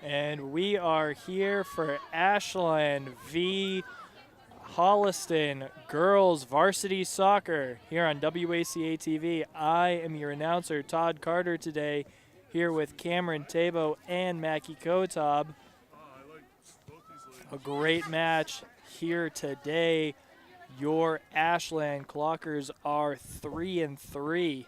And we are here for Ashland v. Holliston Girls Varsity Soccer here on WACA TV. I am your announcer, Todd Carter, today, here with Cameron Tabo and Mackie Kotob. A great match here today. Your Ashland Clockers are 3-3.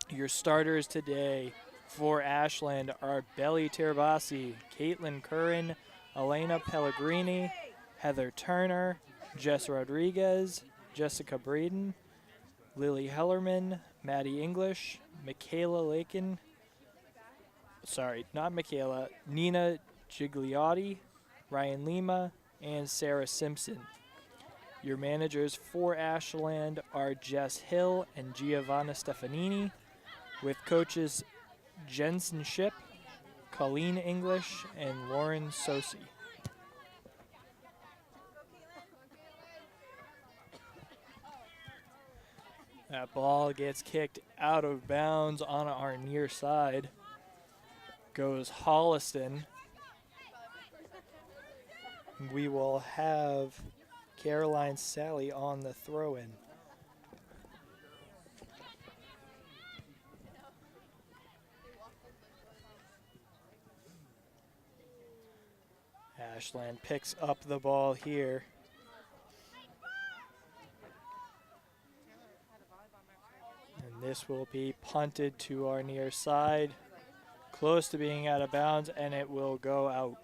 Your starters today for Ashland are Belly Terabasi, Caitlin Curran, Elena Pellegrini, Heather Turner, Jess Rodriguez, Jessica Braden, Lily Hellerman, Maddie English, Michaela Lakin, Nina Gigliotti, Ryan Lima, and Sarah Simpson. Your managers for Ashland are Jess Hill and Giovanna Stefanini, with coaches Jensen Ship, Colleen English, and Lauren Sosi. That ball gets kicked out of bounds on our near side. Goes Holliston. We will have Caroline Sally on the throw-in. Ashland picks up the ball here. And this will be punted to our near side, close to being out of bounds, and it will go out.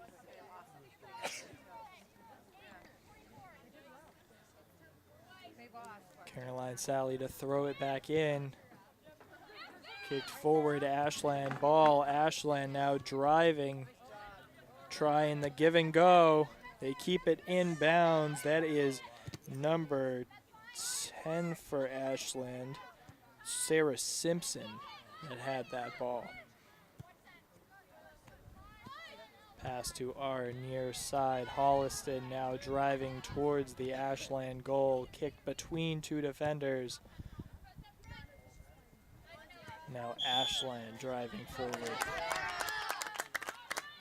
Caroline Sally to throw it back in. Kicked forward, Ashland ball. Ashland now driving, trying the give and go. They keep it in bounds. That is number 10 for Ashland, Sarah Simpson, that had that ball. Pass to our near side. Holliston now driving towards the Ashland goal. Kicked between two defenders. Now Ashland driving forward.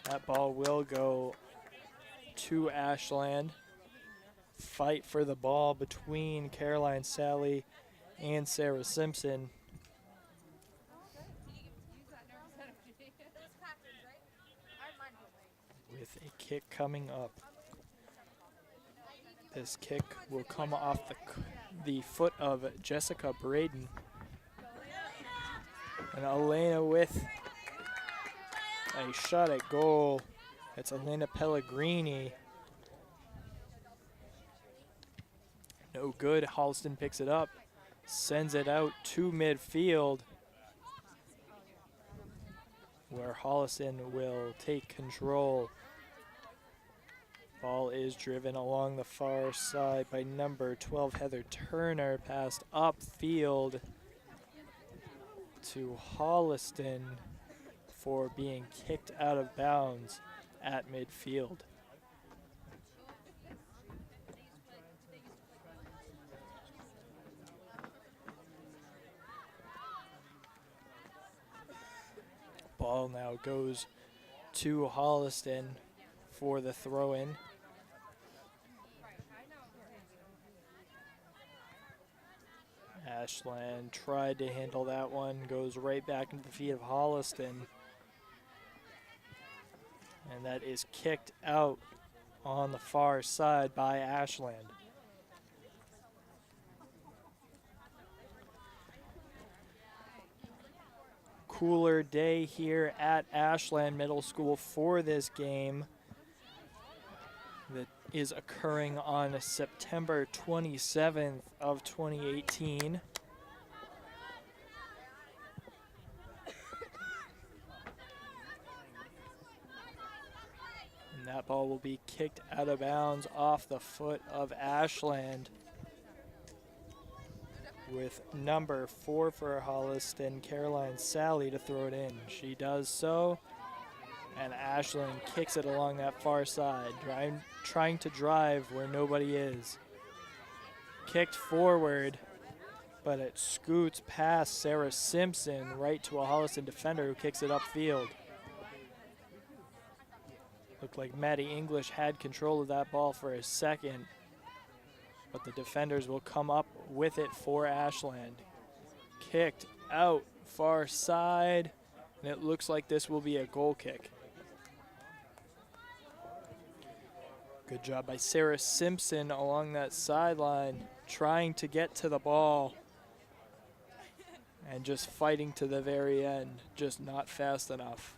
That ball will go to Ashland. Fight for the ball between Caroline Sally and Sarah Simpson. With a kick coming up. This kick will come off the foot of Jessica Braden. And Elena with a shot at goal. It's Elena Pellegrini. No good. Holliston picks it up, sends it out to midfield, where Holliston will take control. Ball is driven along the far side by number 12, Heather Turner, passed upfield to Holliston for being kicked out of bounds at midfield. Ball now goes to Holliston for the throw-in. Ashland tried to handle that one, goes right back into the feet of Holliston. And that is kicked out on the far side by Ashland. Cooler day here at Ashland Middle School for this game that is occurring on September 27th of 2018. And that ball will be kicked out of bounds off the foot of Ashland, with number 4 for Holliston, Caroline Sally, to throw it in. She does so, and Ashland kicks it along that far side, trying to drive where nobody is. Kicked forward, but it scoots past Sarah Simpson right to a Holliston defender who kicks it upfield. Looked like Maddie English had control of that ball for a second, but the defenders will come up with it for Ashland. Kicked out far side, and it looks like this will be a goal kick. Good job by Sarah Simpson along that sideline, trying to get to the ball and just fighting to the very end, just not fast enough.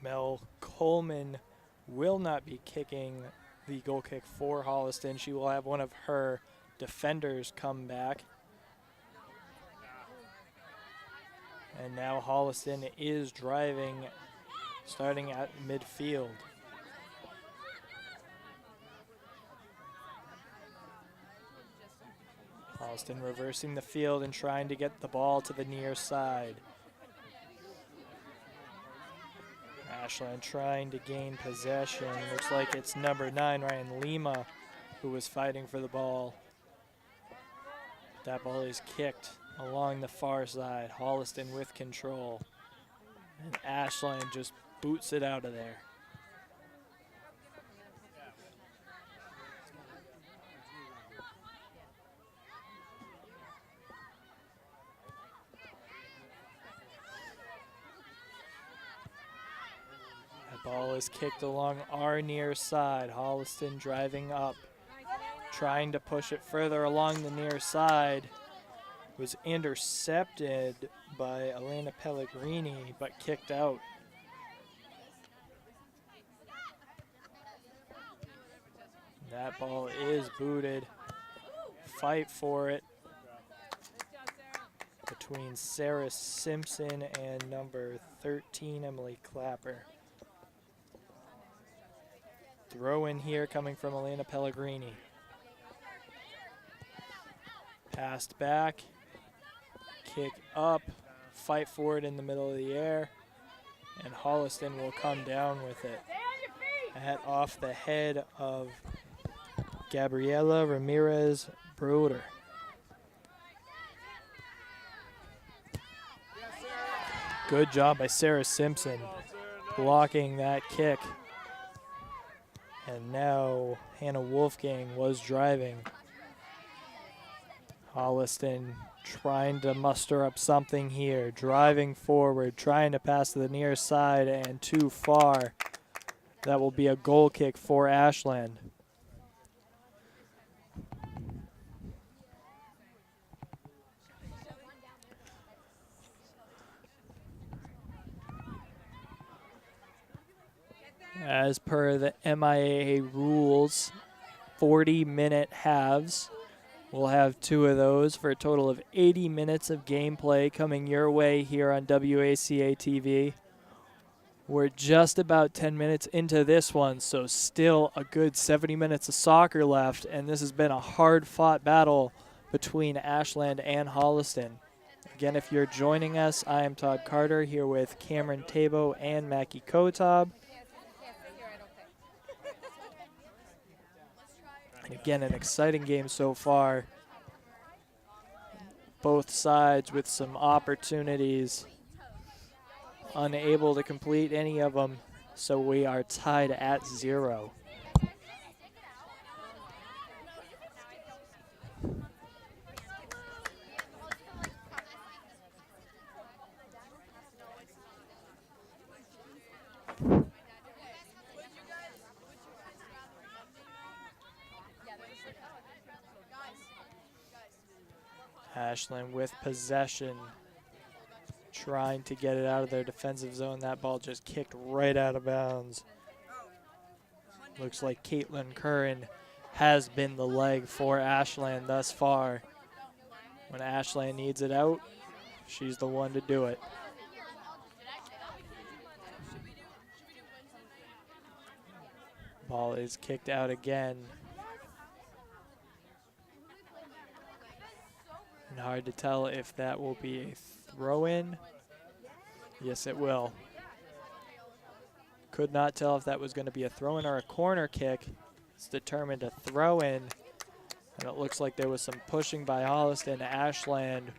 Mel Coleman will not be kicking the goal kick for Holliston. She will have one of her defenders come back. And now Holliston is driving, starting at midfield. Holliston reversing the field and trying to get the ball to the near side. Ashland trying to gain possession. Looks like it's number 9, Ryan Lima, who was fighting for the ball. That ball is kicked along the far side. Holliston with control. And Ashland just boots it out of there. Ball is kicked along our near side. Holliston driving up, trying to push it further along the near side. Was intercepted by Elena Pellegrini, but kicked out. That ball is booted. Fight for it between Sarah Simpson and number 13, Emily Clapper. Throw in here coming from Elena Pellegrini. Passed back, kick up, fight for it in the middle of the air, and Holliston will come down with it. Off the head of Gabriela Ramirez Broder. Good job by Sarah Simpson blocking that kick. And now Hannah Wolfgang was driving. Holliston trying to muster up something here, driving forward, trying to pass to the near side and too far. That will be a goal kick for Ashland. As per the MIAA rules, 40-minute halves. We'll have 2 of those for a total of 80 minutes of gameplay coming your way here on WACA TV. We're just about 10 minutes into this one, so still a good 70 minutes of soccer left, and this has been a hard-fought battle between Ashland and Holliston. Again, if you're joining us, I am Todd Carter here with Cameron Tabo and Mackie Kotab. Again, an exciting game so far. Both sides with some opportunities. Unable to complete any of them, so we are tied at 0. Ashland with possession, trying to get it out of their defensive zone. That ball just kicked right out of bounds. Looks like Caitlin Curran has been the leg for Ashland thus far. When Ashland needs it out, she's the one to do it. Ball is kicked out again. And hard to tell if that will be a throw-in. Yes, it will. Could not tell if that was going to be a throw-in or a corner kick. It's determined a throw-in, and it looks like there was some pushing by Holliston. Ashland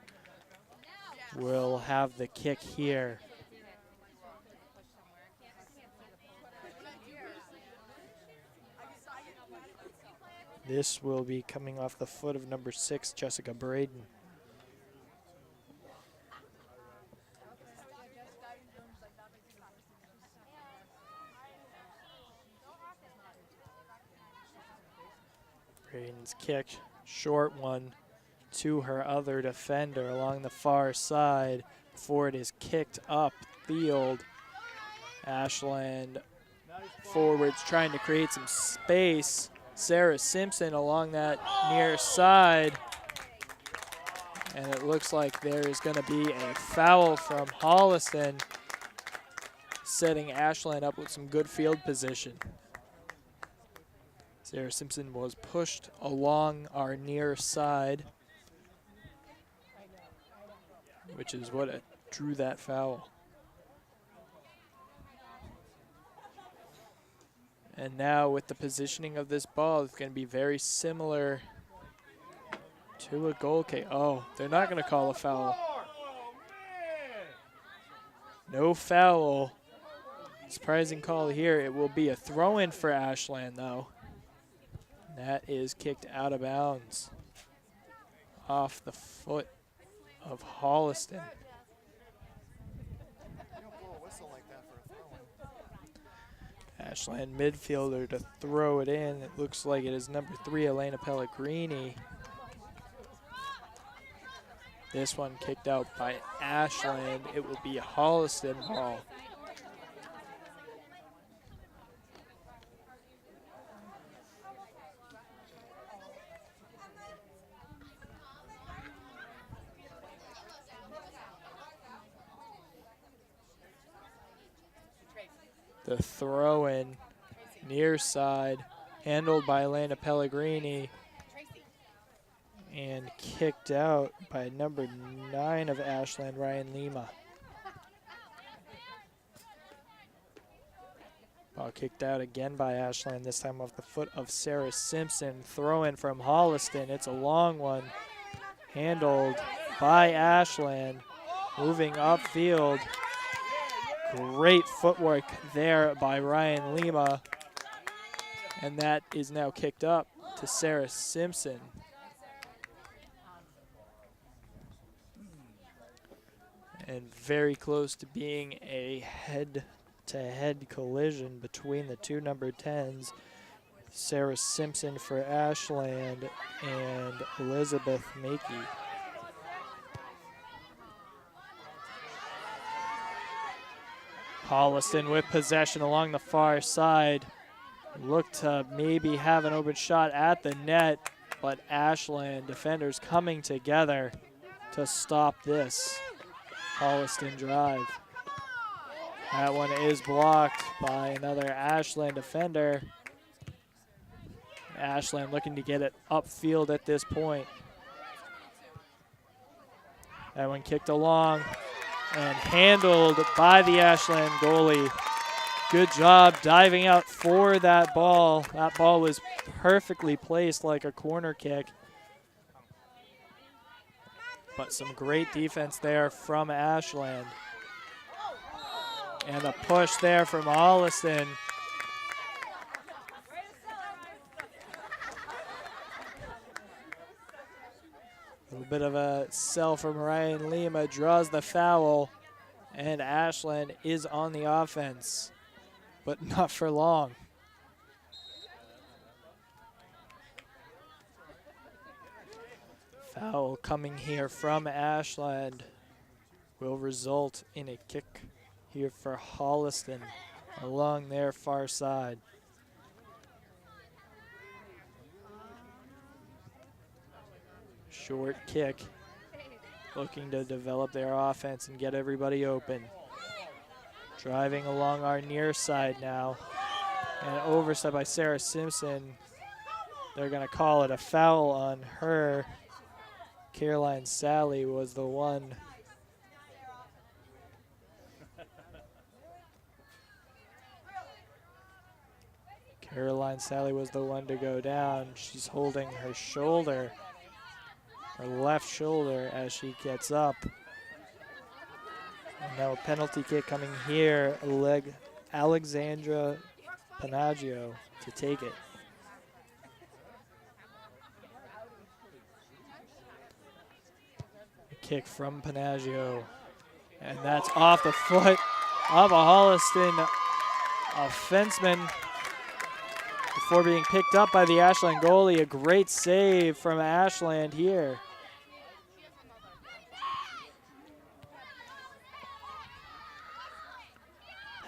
will have the kick here. This will be coming off the foot of number 6, Jessica Braden. Braden's kick, short one to her other defender along the far side before it is kicked up field. Ashland forwards trying to create some space. Sarah Simpson along that near side. And it looks like there is going to be a foul from Holliston, setting Ashland up with some good field position. Sarah Simpson was pushed along our near side, which is what drew that foul. And now with the positioning of this ball, it's going to be very similar to a goal kick. Oh, they're not going to call a foul. No foul. Surprising call here. It will be a throw-in for Ashland, though. That is kicked out of bounds off the foot of Holliston. Ashland midfielder to throw it in. It looks like it is number 3, Elena Pellegrini. This one kicked out by Ashland. It will be a Holliston ball. The throw-in, near side, handled by Elena Pellegrini, and kicked out by number 9 of Ashland, Ryan Lima. Ball kicked out again by Ashland, this time off the foot of Sarah Simpson. Throw-in from Holliston. It's a long one, handled by Ashland, moving upfield. Great footwork there by Ryan Lima. And that is now kicked up to Sarah Simpson. And very close to being a head-to-head collision between the two number 10s. Sarah Simpson for Ashland and Elizabeth Makey. Holliston with possession along the far side. Looked to maybe have an open shot at the net, but Ashland defenders coming together to stop this Holliston drive. That one is blocked by another Ashland defender. Ashland looking to get it upfield at this point. That one kicked along and handled by the Ashland goalie. Good job diving out for that ball. That ball was perfectly placed like a corner kick. But some great defense there from Ashland. And a push there from Holliston. A little bit of a sell from Ryan Lima, draws the foul, and Ashland is on the offense, but not for long. Foul coming here from Ashland will result in a kick here for Holliston along their far side. Short kick, looking to develop their offense and get everybody open. Driving along our near side now. And an oversight by Sarah Simpson. They're going to call it a foul on her. Caroline Sally was the one Caroline Sally was the one to go down. She's holding her shoulder, her left shoulder, as she gets up. And now a penalty kick coming here. Alexandra Panaggio to take it. A kick from Panaggio. And that's off the foot of a Holliston offenseman before being picked up by the Ashland goalie. A great save from Ashland here.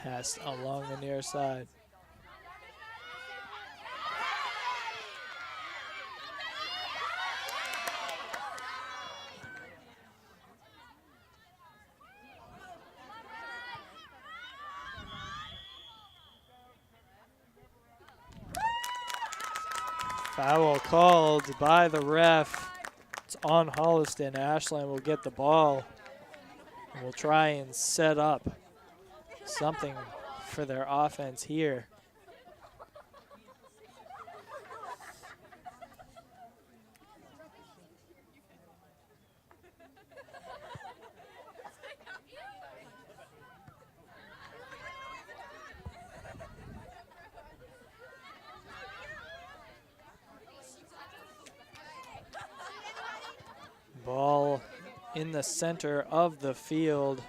Passed along the near side. Foul called by the ref. It's on Holliston. Ashland will get the ball and will try and set up something for their offense here. Ball in the center of the field.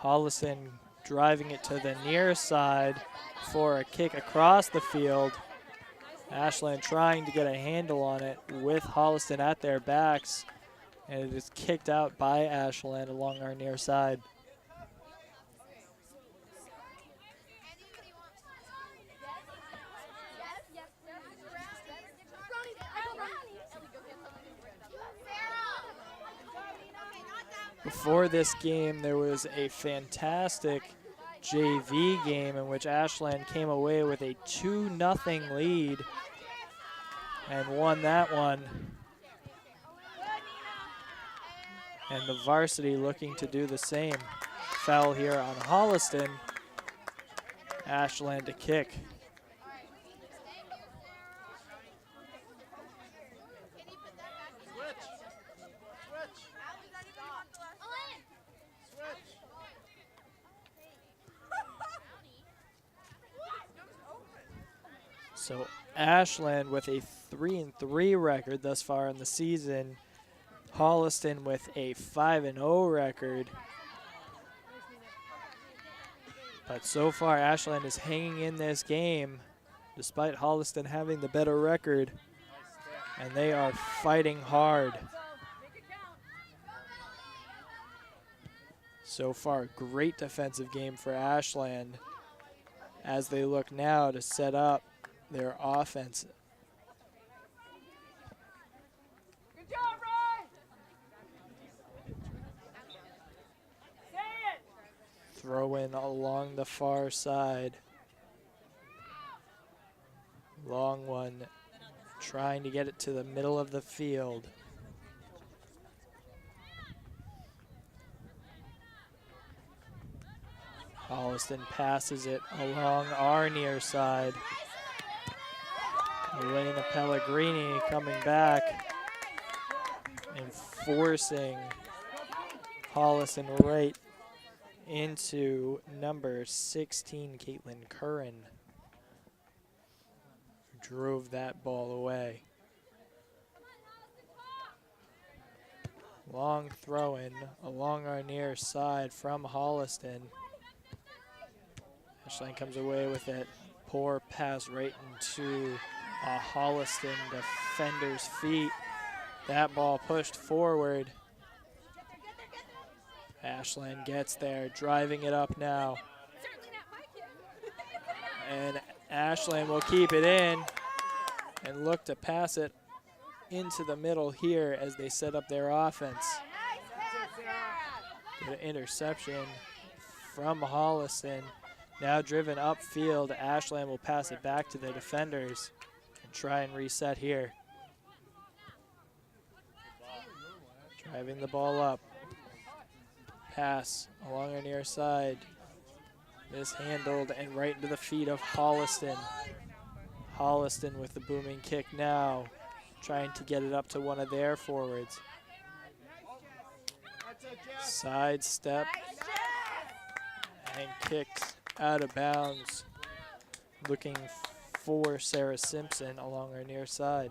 Holliston driving it to the near side for a kick across the field. Ashland trying to get a handle on it with Holliston at their backs, and it is kicked out by Ashland along our near side. Before this game, there was a fantastic JV game in which Ashland came away with a 2-0 lead and won that one. And the varsity looking to do the same. Foul here on Holliston. Ashland to kick. So Ashland with a 3-3 record thus far in the season. Holliston with a 5-0 record. But so far Ashland is hanging in this game despite Holliston having the better record. And they are fighting hard. So far, great defensive game for Ashland as they look now to set up their offense. Good job, Ryan! Say it! Throw in along the far side. Long one, trying to get it to the middle of the field. Holliston passes it along our near side. Elena Pellegrini coming back and forcing Holliston right into number 16, Caitlin Curran, who drove that ball away. Long throw-in along our near side from Holliston. Ashland comes away with it. Poor pass right into a Holliston defender's feet. That ball pushed forward. Ashland gets there, driving it up now. And Ashland will keep it in and look to pass it into the middle here as they set up their offense. Good interception from Holliston. Now driven upfield, Ashland will pass it back to the defenders and try and reset here. Driving the ball up. Pass along our near side. Mishandled and right into the feet of Holliston. Holliston with the booming kick now, trying to get it up to one of their forwards. Side step and kicked out of bounds, looking for Sarah Simpson along our near side.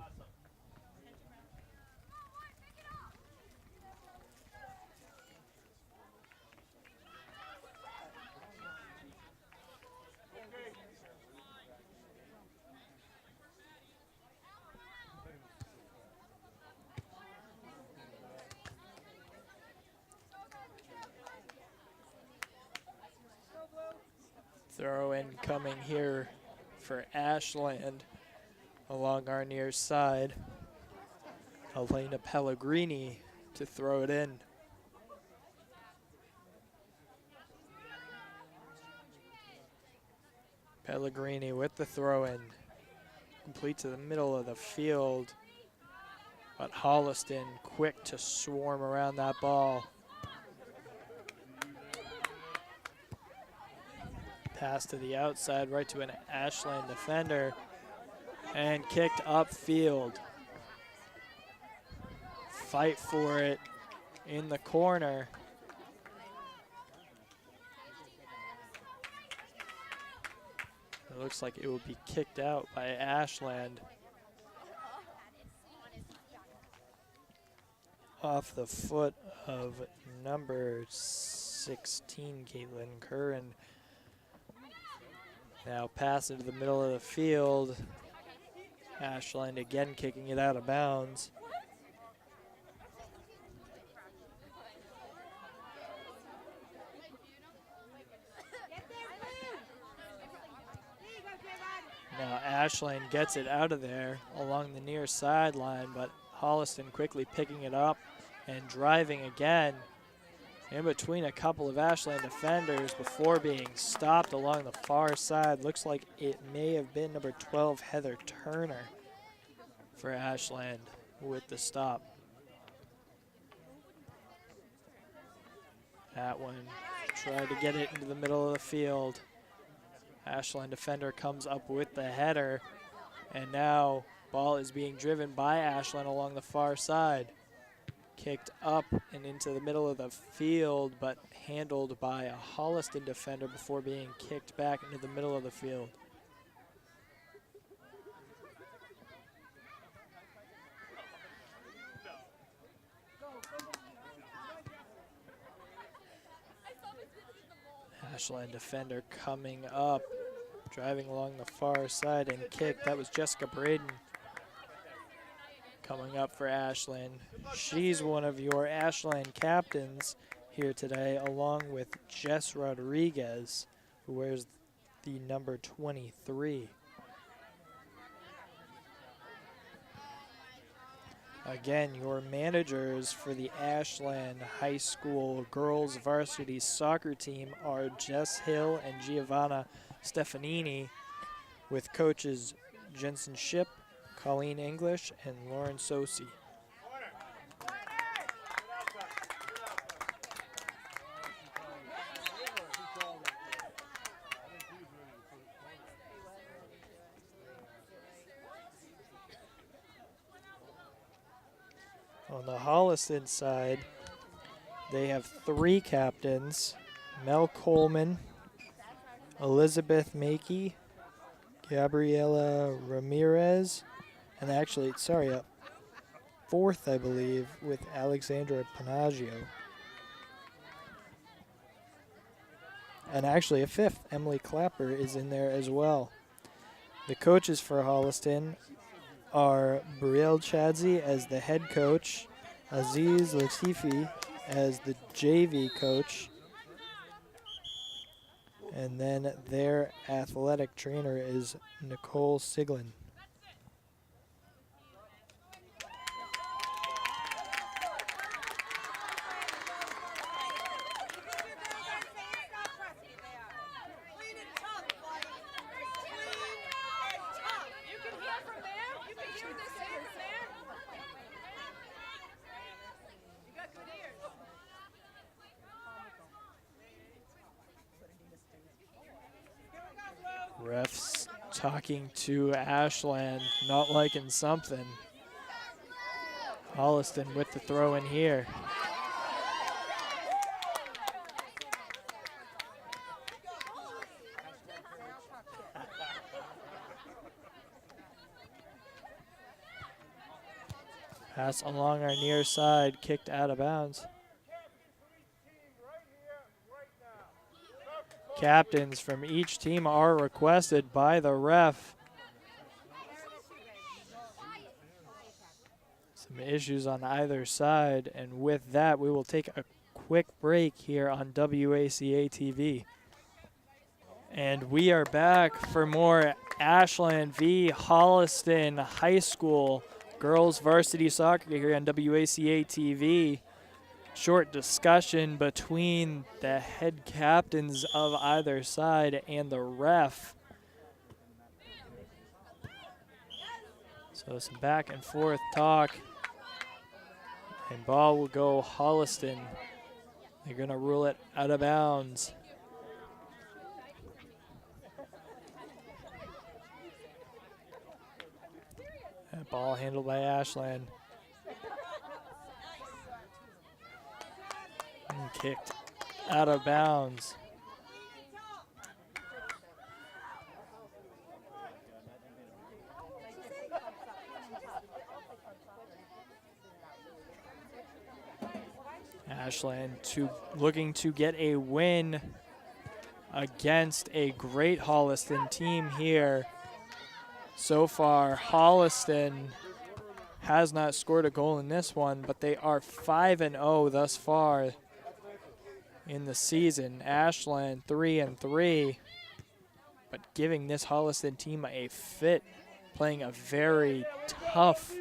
Throw in coming here for Ashland along our near side. Elena Pellegrini to throw it in. Pellegrini with the throw in. Complete to the middle of the field. But Holliston quick to swarm around that ball. Pass to the outside, right to an Ashland defender, and kicked upfield. Fight for it in the corner. It looks like it will be kicked out by Ashland. Off the foot of number 16, Caitlin Curran. Now pass into the middle of the field. Ashland again kicking it out of bounds. Now Ashland gets it out of there along the near sideline, but Holliston quickly picking it up and driving again in between a couple of Ashland defenders before being stopped along the far side. Looks like it may have been number 12, Heather Turner, for Ashland with the stop. That one tried to get it into the middle of the field. Ashland defender comes up with the header, and now ball is being driven by Ashland along the far side. Kicked up and into the middle of the field, but handled by a Holliston defender before being kicked back into the middle of the field. Ashland defender coming up, driving along the far side and kicked. That was Jessica Braden coming up for Ashland. She's one of your Ashland captains here today, along with Jess Rodriguez, who wears the number 23. Again, your managers for the Ashland High School girls varsity soccer team are Jess Hill and Giovanna Stefanini, with coaches Jensen Ship, Colleen English, and Lauren Sosi. On the Holliston side, they have 3 captains: Mel Coleman, Elizabeth Makey, Gabriela Ramirez, and actually, sorry, a 4th, I believe, with Alexandra Panaggio. And actually a 5th, Emily Clapper, is in there as well. The coaches for Holliston are Brielle Chadzi as the head coach, Aziz Latifi as the JV coach, and then their athletic trainer is Nicole Siglin. talking to Ashland, not liking something. Holliston with the throw in here. Pass along our near side, kicked out of bounds. Captains from each team are requested by the ref. Some issues on either side, and with that, we will take a quick break here on WACA TV. And we are back for more Ashland v. Holliston High School girls varsity soccer here on WACA TV. Short discussion between the head captains of either side and the ref. So some back and forth talk. And ball will go Holliston. They're going to rule it out of bounds. That ball handled by Ashland. And kicked out of bounds. Ashland looking to get a win against a great Holliston team here. So far, Holliston has not scored a goal in this one, but they are 5-0 thus far in the season. Ashland 3-3, but giving this Holliston team a fit, playing a very tough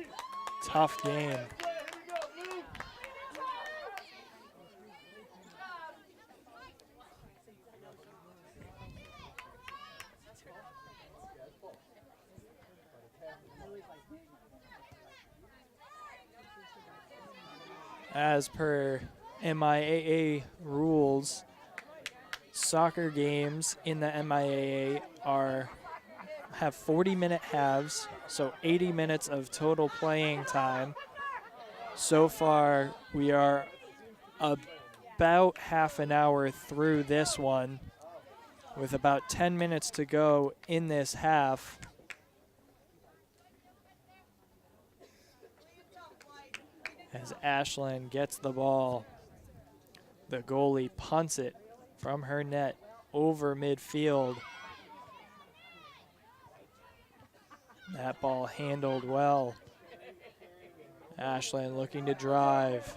game. As per MIAA rules, soccer games in the MIAA have 40-minute halves, so 80 minutes of total playing time. So far, we are about half an hour through this one, with about 10 minutes to go in this half. As Ashland gets the ball, the goalie punts it from her net over midfield. That ball handled well. Ashland looking to drive.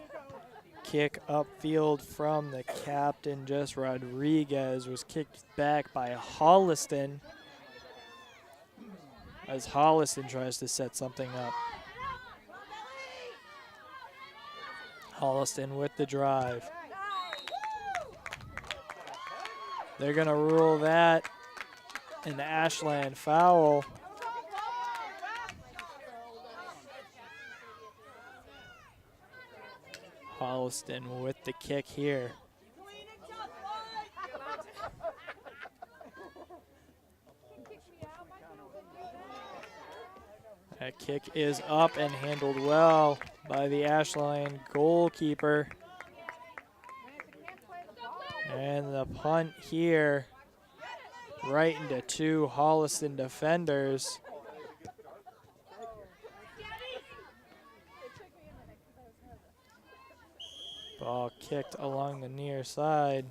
Kick upfield from the captain, just Rodriguez, was kicked back by Holliston as Holliston tries to set something up. Holliston with the drive. They're going to rule that an Ashland foul. Holliston with the kick here. That kick is up and handled well by the Ashland goalkeeper. And the punt here right into two Holliston defenders. Ball kicked along the near side.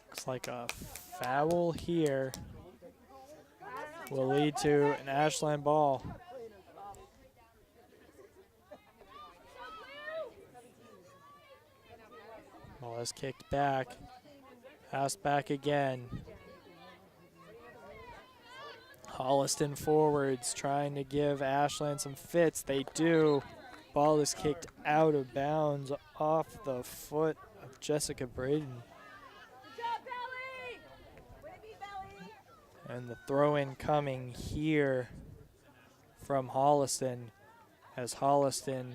Looks like a foul here will lead to an Ashland ball. Ball is kicked back, passed back again. Holliston forwards trying to give Ashland some fits. They do. Ball is kicked out of bounds off the foot of Jessica Braden. And the throw-in coming here from Holliston as Holliston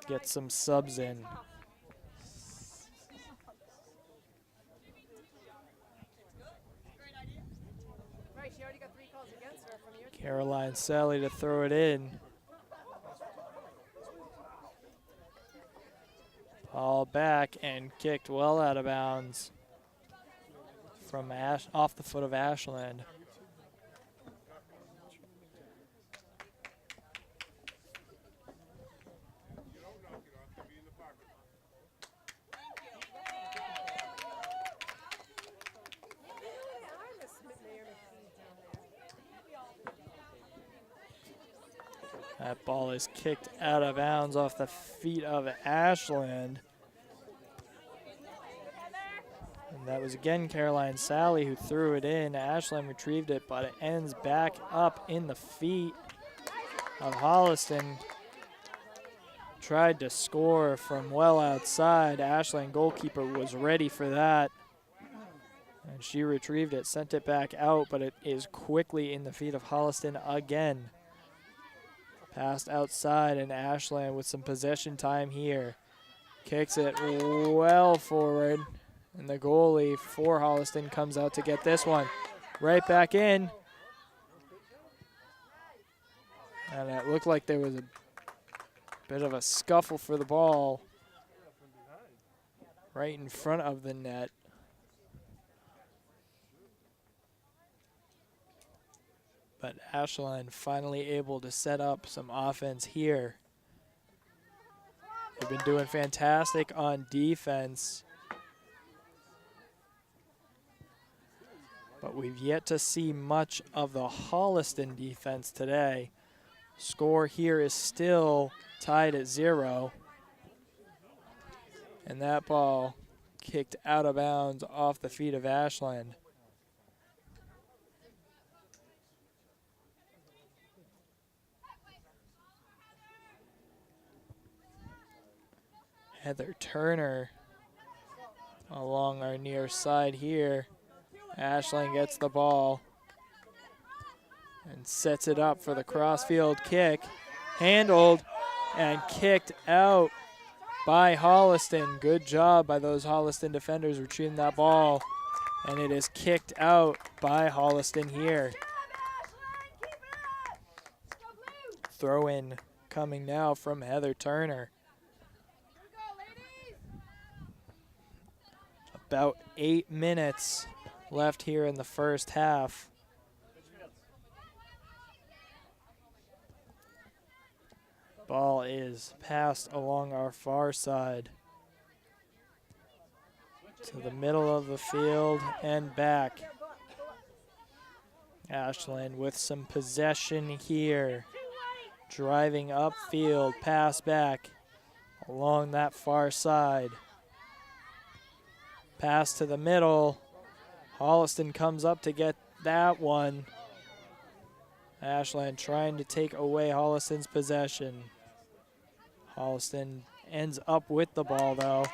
gets some subs in. Caroline Sally to throw it in. Ball back and kicked well out of bounds from off the foot of Ashland. That ball is kicked out of bounds off the feet of Ashland. And that was again Caroline Sally who threw it in. Ashland retrieved it, but it ends back up in the feet of Holliston. Tried to score from well outside. Ashland goalkeeper was ready for that. And she retrieved it, sent it back out, but it is quickly in the feet of Holliston again. Passed outside, and Ashland with some possession time here. Kicks it well forward, and the goalie for Holliston comes out to get this one. Right back in. And it looked like there was a bit of a scuffle for the ball right in front of the net. But Ashland finally able to set up some offense here. They've been doing fantastic on defense. But we've yet to see much of the Holliston defense today. Score here is still tied at 0. And that ball kicked out of bounds off the feet of Ashland. Heather Turner along our near side here. Ashland gets the ball and sets it up for the crossfield kick. Handled and kicked out by Holliston. Good job by those Holliston defenders retrieving that ball. And it is kicked out by Holliston here. Throw in coming now from Heather Turner. About 8 minutes left here in the first half. Ball is passed along our far side to the middle of the field and back. Ashland with some possession here. Driving upfield, pass back along that far side. Pass to the middle. Holliston comes up to get that one. Ashland trying to take away Holliston's possession. Holliston ends up with the ball, though.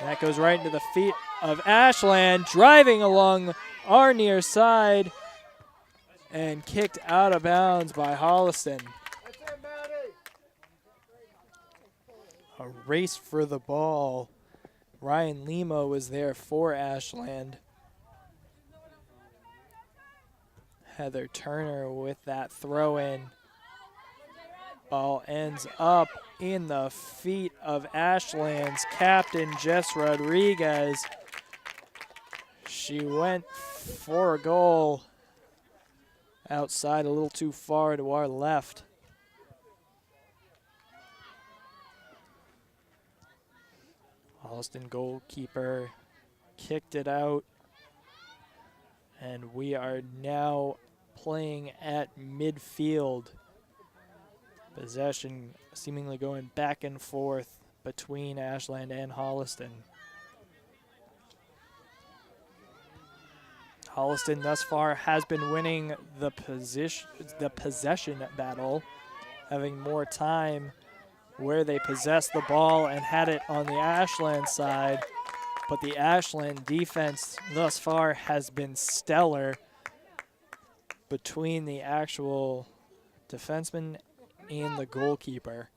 And that goes right into the feet of Ashland, driving along our near side and kicked out of bounds by Holliston. A race for the ball. Ryan Lima was there for Ashland. Heather Turner with that throw in. Ball ends up in the feet of Ashland's captain, Jess Rodriguez. She went for a goal outside, a little too far to our left. Holliston goalkeeper kicked it out, and we are now playing at midfield. Possession seemingly going back and forth between Ashland and Holliston. Holliston thus far has been winning the possession battle, having more time where they possessed the ball and had it on the Ashland side. But the Ashland defense thus far has been stellar between the actual defenseman and the goalkeeper.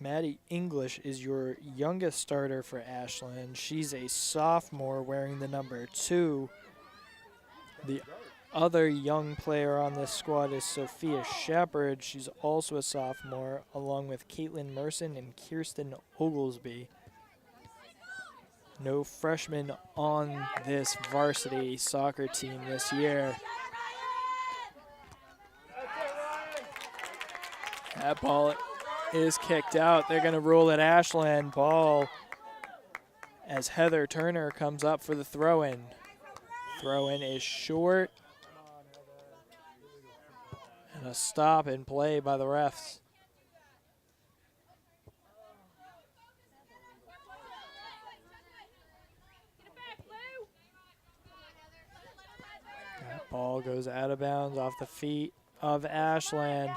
Maddie English is your youngest starter for Ashland. She's a sophomore wearing the number 2. The other young player on this squad is Sophia Shepard. She's also a sophomore, along with Caitlin Merson and Kirsten Oglesby. No freshmen on this varsity soccer team this year. That ball is kicked out. They're going to rule it Ashland ball as Heather Turner comes up for the throw-in. Throw-in is short. And a stop and play by the refs. That ball goes out of bounds off the feet of Ashland.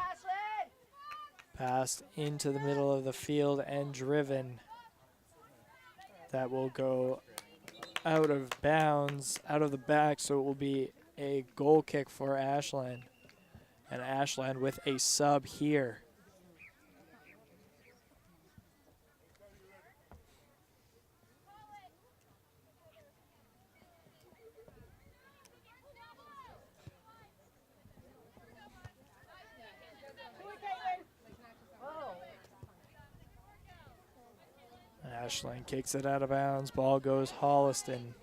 Passed into the middle of the field and driven. That will go out of bounds, out of the back, so it will be a goal kick for Ashland. And Ashland with a sub here. Ashland kicks it out of bounds. Ball goes Holliston.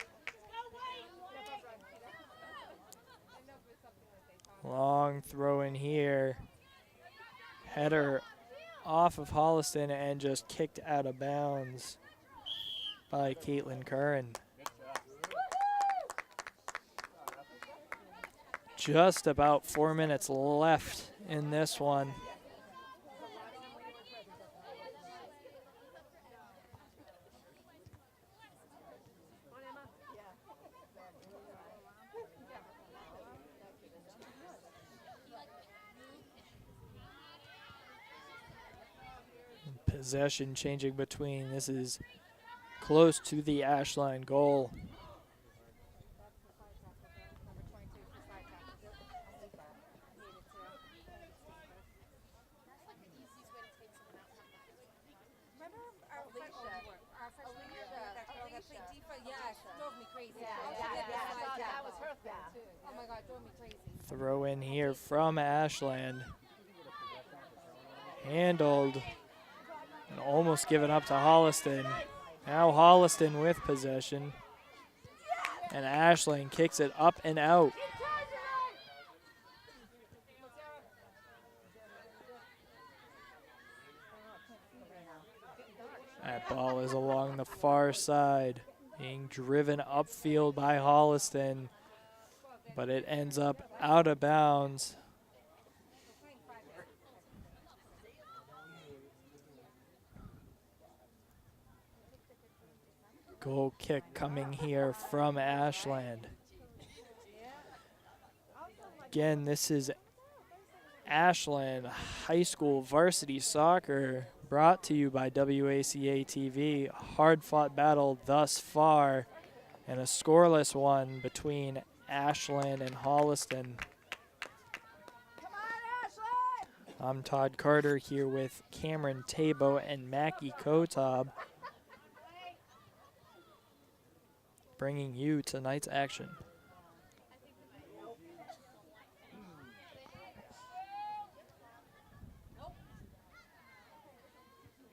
Long throw in here. Header off of Holliston and just kicked out of bounds by Caitlin Curran. Just about 4 minutes left in this one. Possession changing between. This is close to the Ashland goal. Throw in here from Ashland. Handled and almost given up to Holliston. Now Holliston with possession. And Ashland kicks it up and out. That ball is along the far side, being driven upfield by Holliston, but it ends up out of bounds. Goal kick coming here from Ashland. Again, this is Ashland High School Varsity Soccer, brought to you by WACA TV. Hard-fought battle thus far, and a scoreless one between Ashland and Holliston. I'm Todd Carter here with Cameron Tabo and Mackie Kotob, bringing you tonight's action.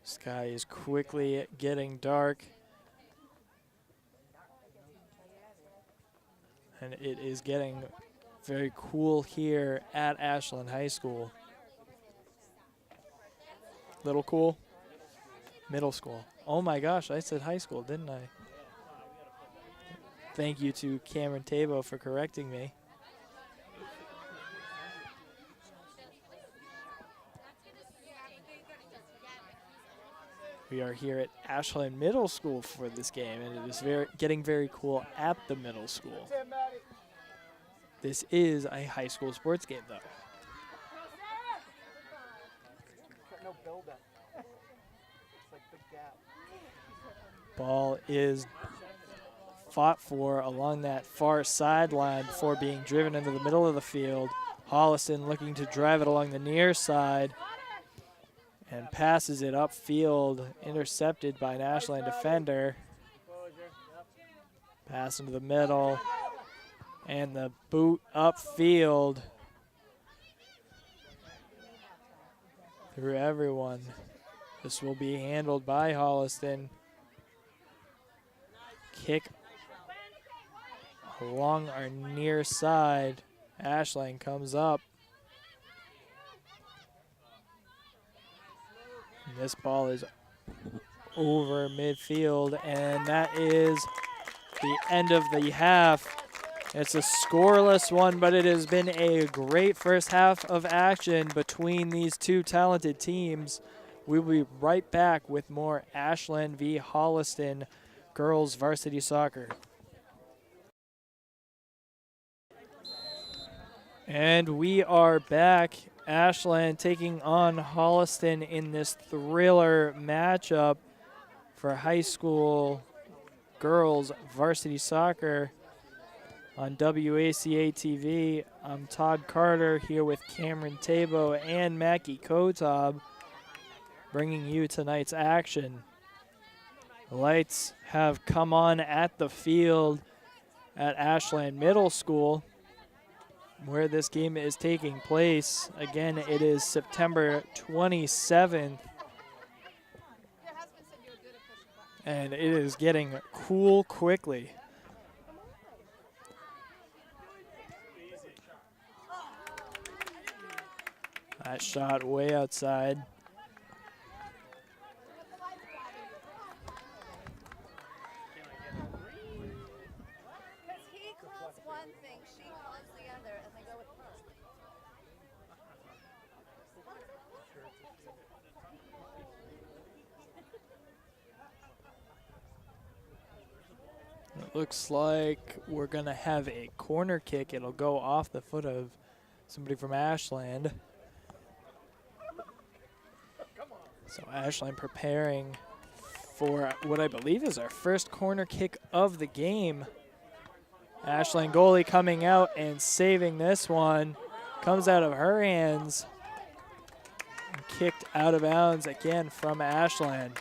Sky is quickly getting dark, and it is getting very cool here at Ashland High School. Little cool? Middle school. Oh my gosh, I said high school, didn't I? Thank you to Cameron Tabo for correcting me. We are here at Ashland Middle School for this game, and it is getting very cool at the middle school. This is a high school sports game, though. Ball is fought for along that far sideline before being driven into the middle of the field. Holliston looking to drive it along the near side and passes it upfield, intercepted by an Ashland defender. Pass into the middle, and the boot upfield through everyone. This will be handled by Holliston. Kick along our near side. Ashland comes up. And this ball is over midfield, and that is the end of the half. It's a scoreless one, but it has been a great first half of action between these two talented teams. We'll be right back with more Ashland v. Holliston girls varsity soccer. And we are back. Ashland taking on Holliston in this thriller matchup for high school girls varsity soccer on WACA TV. I'm Todd Carter here with Cameron Tabo and Mackie Kotob, bringing you tonight's action. The lights have come on at the field at Ashland Middle School, where this game is taking place. Again, it is September 27th. And it is getting cool quickly. That shot way outside. It looks like we're going to have a corner kick. It'll go off the foot of somebody from Ashland. So Ashland preparing for what I believe is our first corner kick of the game. Ashland goalie coming out and saving this one. Comes out of her hands. And kicked out of bounds again from Ashland.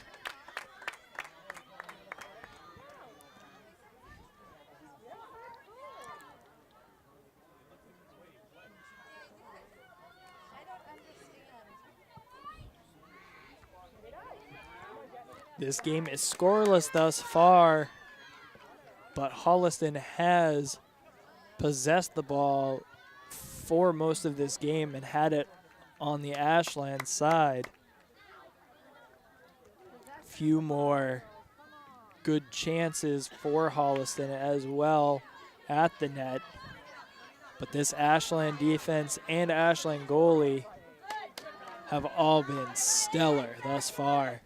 This game is scoreless thus far, but Holliston has possessed the ball for most of this game and had it on the Ashland side. Few more good chances for Holliston as well at the net, but this Ashland defense and Ashland goalie have all been stellar thus far.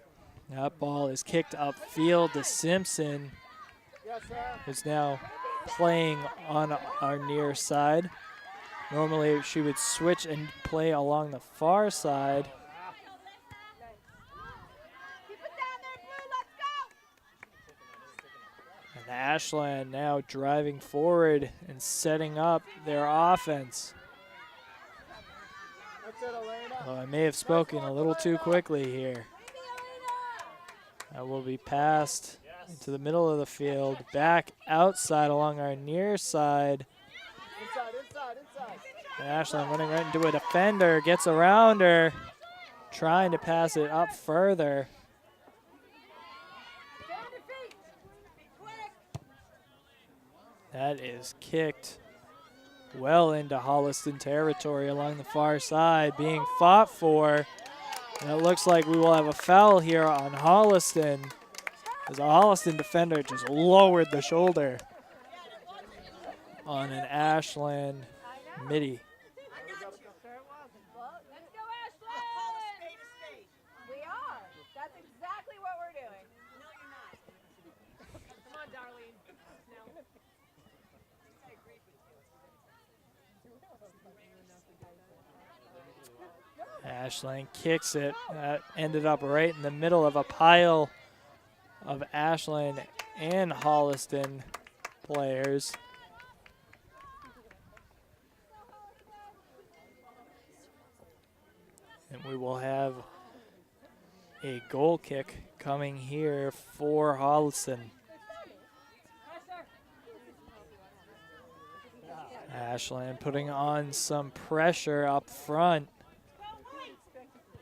That ball is kicked upfield to Simpson, who's now playing on our near side. Normally she would switch and play along the far side. And Ashland now driving forward and setting up their offense. Well, I may have spoken a little too quickly here. That will be passed into the middle of the field, back outside along our near side. And Ashland running right into a defender, gets around her, trying to pass it up further. That is kicked well into Holliston territory along the far side, being fought for. And it looks like we will have a foul here on Holliston, as a Holliston defender just lowered the shoulder on an Ashland midi. We are. That's exactly what we're Ashland kicks it. That ended up right in the middle of a pile of Ashland and Holliston players. And we will have a goal kick coming here for Holliston. Ashland putting on some pressure up front.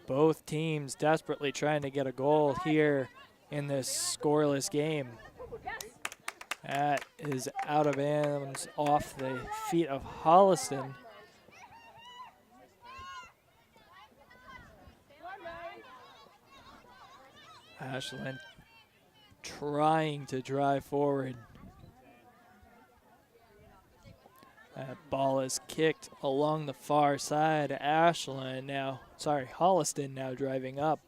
Both teams desperately trying to get a goal here in this scoreless game. That is out of bounds off the feet of Holliston. Ashland trying to drive forward. That ball is kicked along the far side. Ashland now, sorry, Holliston now driving up.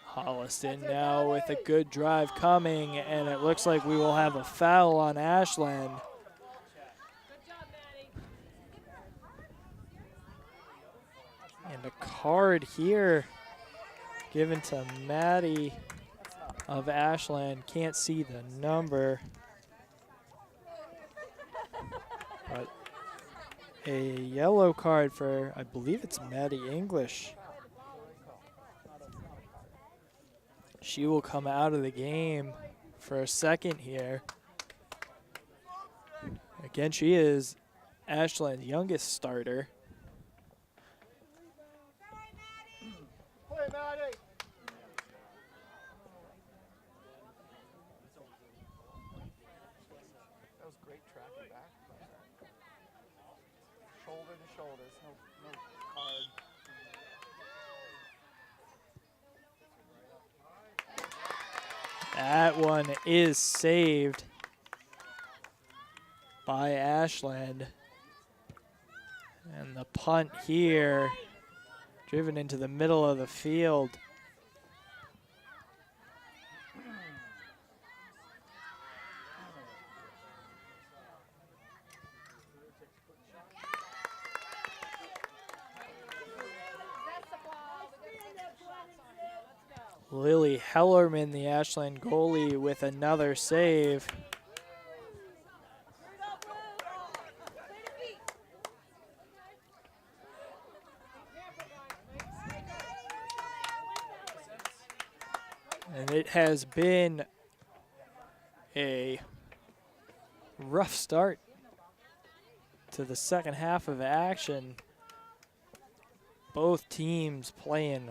Holliston now with a good drive coming, and it looks like we will have a foul on Ashland. And a card here given to Maddie of Ashland. Can't see the number, but a yellow card for, I believe it's Maddie English. She will come out of the game for a second here. Again, she is Ashland's youngest starter. That one is saved by Ashland. And the punt here, driven into the middle of the field. Lily Hellerman, the Ashland goalie, with another save. And it has been a rough start to the second half of action. Both teams playing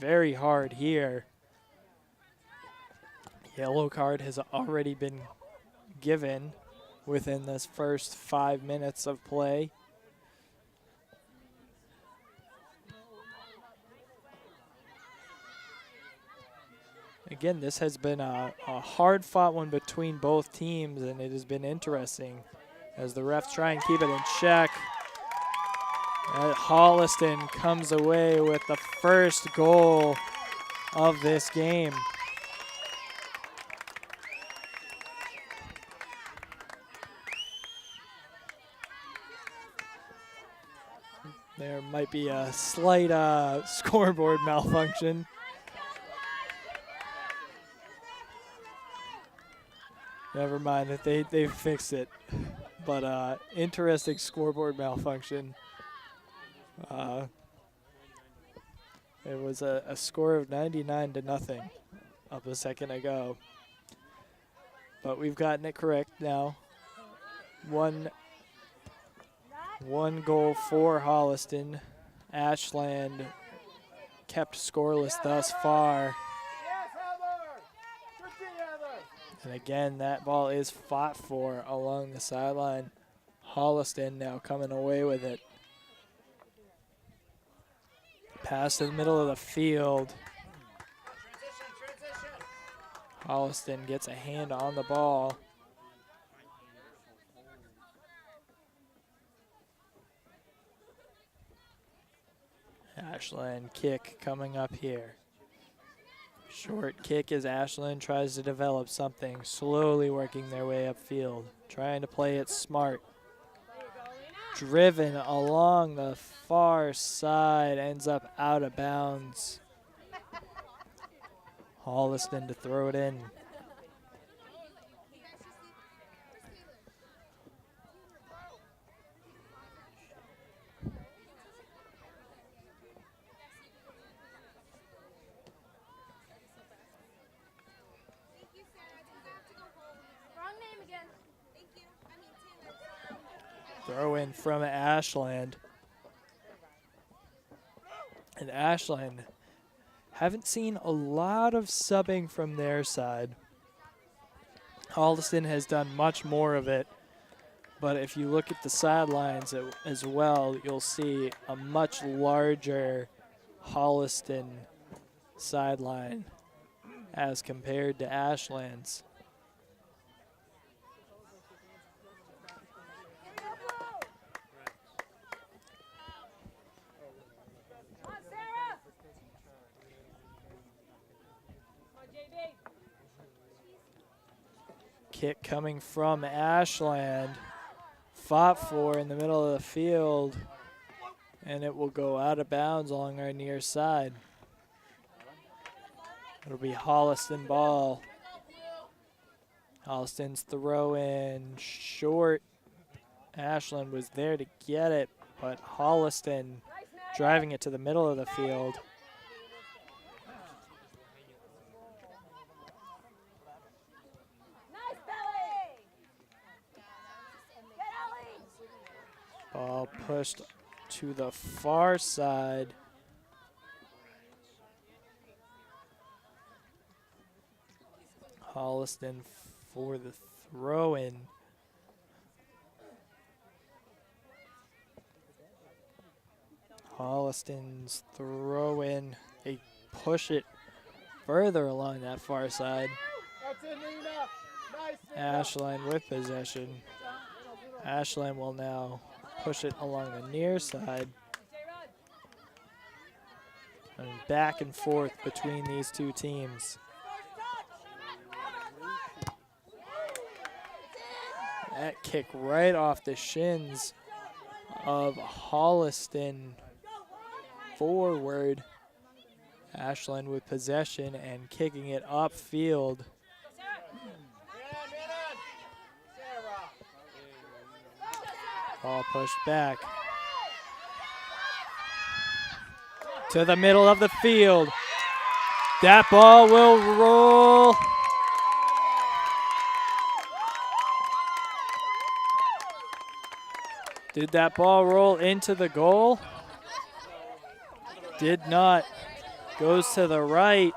very hard here. Yellow card has already been given within this first 5 minutes of play. Again, this has been a hard-fought one between both teams, and it has been interesting as the refs try and keep it in check. Holliston comes away with the first goal of this game. There might be a slight scoreboard malfunction. Never mind, that they fixed it. But interesting scoreboard malfunction. It was a score of 99-0 up a second ago. But we've gotten it correct now. One goal for Holliston. Ashland kept scoreless thus far. And again, that ball is fought for along the sideline. Holliston now coming away with it. Pass to the middle of the field. Holliston gets a hand on the ball. Ashland kick coming up here. Short kick as Ashland tries to develop something, slowly working their way upfield, trying to play it smart. Driven along the far side, ends up out of bounds. Holliston to throw it in. Throw in from Ashland. And Ashland haven't seen a lot of subbing from their side. Holliston has done much more of it. But if you look at the sidelines as well, you'll see a much larger Holliston sideline as compared to Ashland's. Kick coming from Ashland. Fought for in the middle of the field, and it will go out of bounds along our near side. It'll be Holliston ball. Holliston's throw in short. Ashland was there to get it, but Holliston driving it to the middle of the field. Ball pushed to the far side. Holliston for the throw-in. Holliston's throw-in. They push it further along that far side. Ashland with possession. Ashland will now push it along the near side. And back and forth between these two teams. That kick right off the shins of Holliston forward. Ashland with possession and kicking it upfield. Ball pushed back to the middle of the field. That ball will roll. Did that ball roll into the goal? Did not. Goes to the right.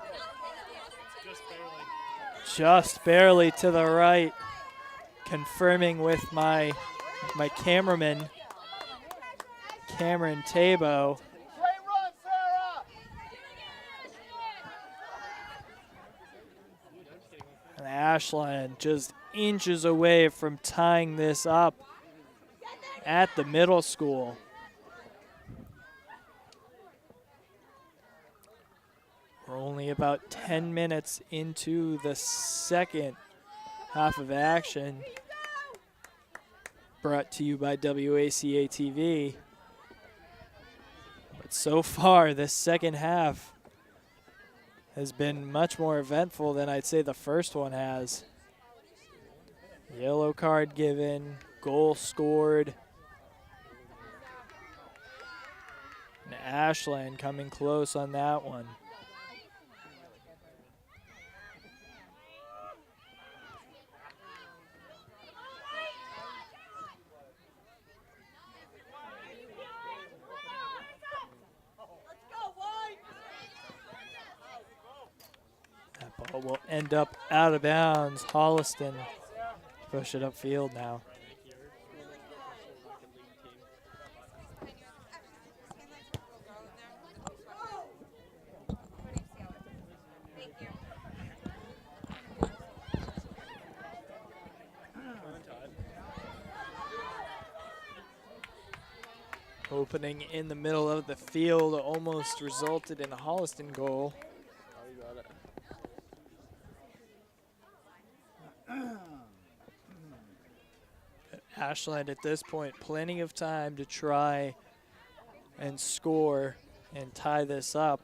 Just barely to the right. Confirming with my cameraman, Cameron Tabo. And Ashland just inches away from tying this up at the middle school. We're only about 10 minutes into the second half of action. Brought to you by WACA TV. But so far, this second half has been much more eventful than I'd say the first one has. Yellow card given, goal scored. And Ashland coming close on that one. That ball will end up out of bounds. Holliston push it upfield now. Opening in the middle of the field almost resulted in a Holliston goal. Ashland at this point, plenty of time to try and score and tie this up.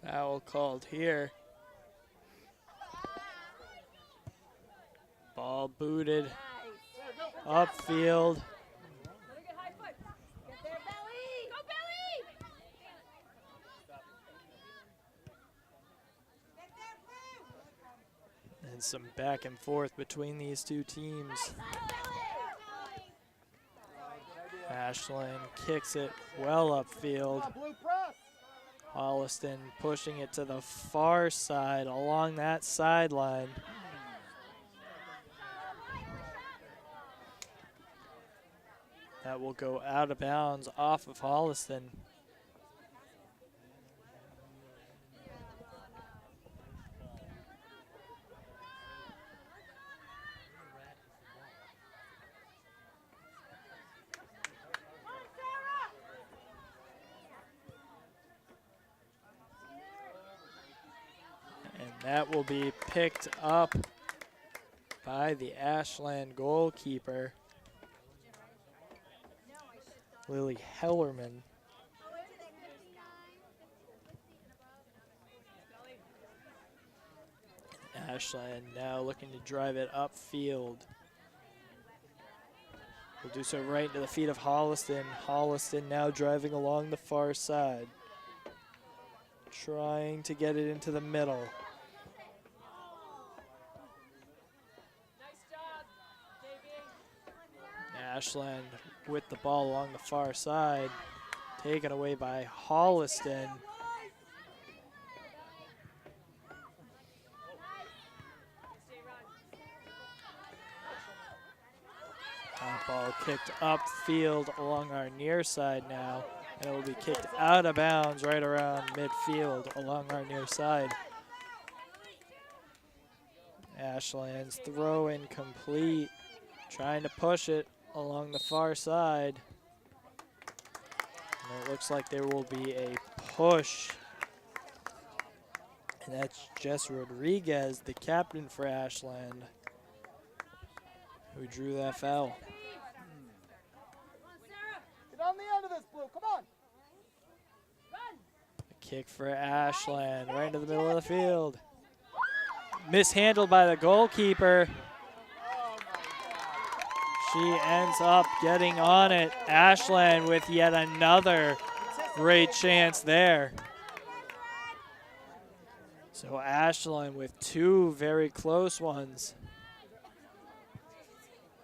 Foul called here. Ball booted upfield. And some back and forth between these two teams. Ashland kicks it well upfield. Holliston pushing it to the far side along that sideline. That will go out of bounds off of Holliston. And that will be picked up by the Ashland goalkeeper, Lily Hellerman. Ashland now looking to drive it upfield. Will do so right into the feet of Holliston. Holliston now driving along the far side, trying to get it into the middle. Ashland with the ball along the far side, taken away by Holliston. That ball kicked upfield along our near side now, and it will be kicked out of bounds right around midfield along our near side. Ashland's throw incomplete, trying to push it along the far side. And it looks like there will be a push. And that's Jess Rodriguez, the captain for Ashland, who drew that foul. Get on the end of this, Blue. Come on. Run. A kick for Ashland, right into the middle of the field. Mishandled by the goalkeeper. She ends up getting on it. Ashland with yet another great chance there. So Ashland with two very close ones,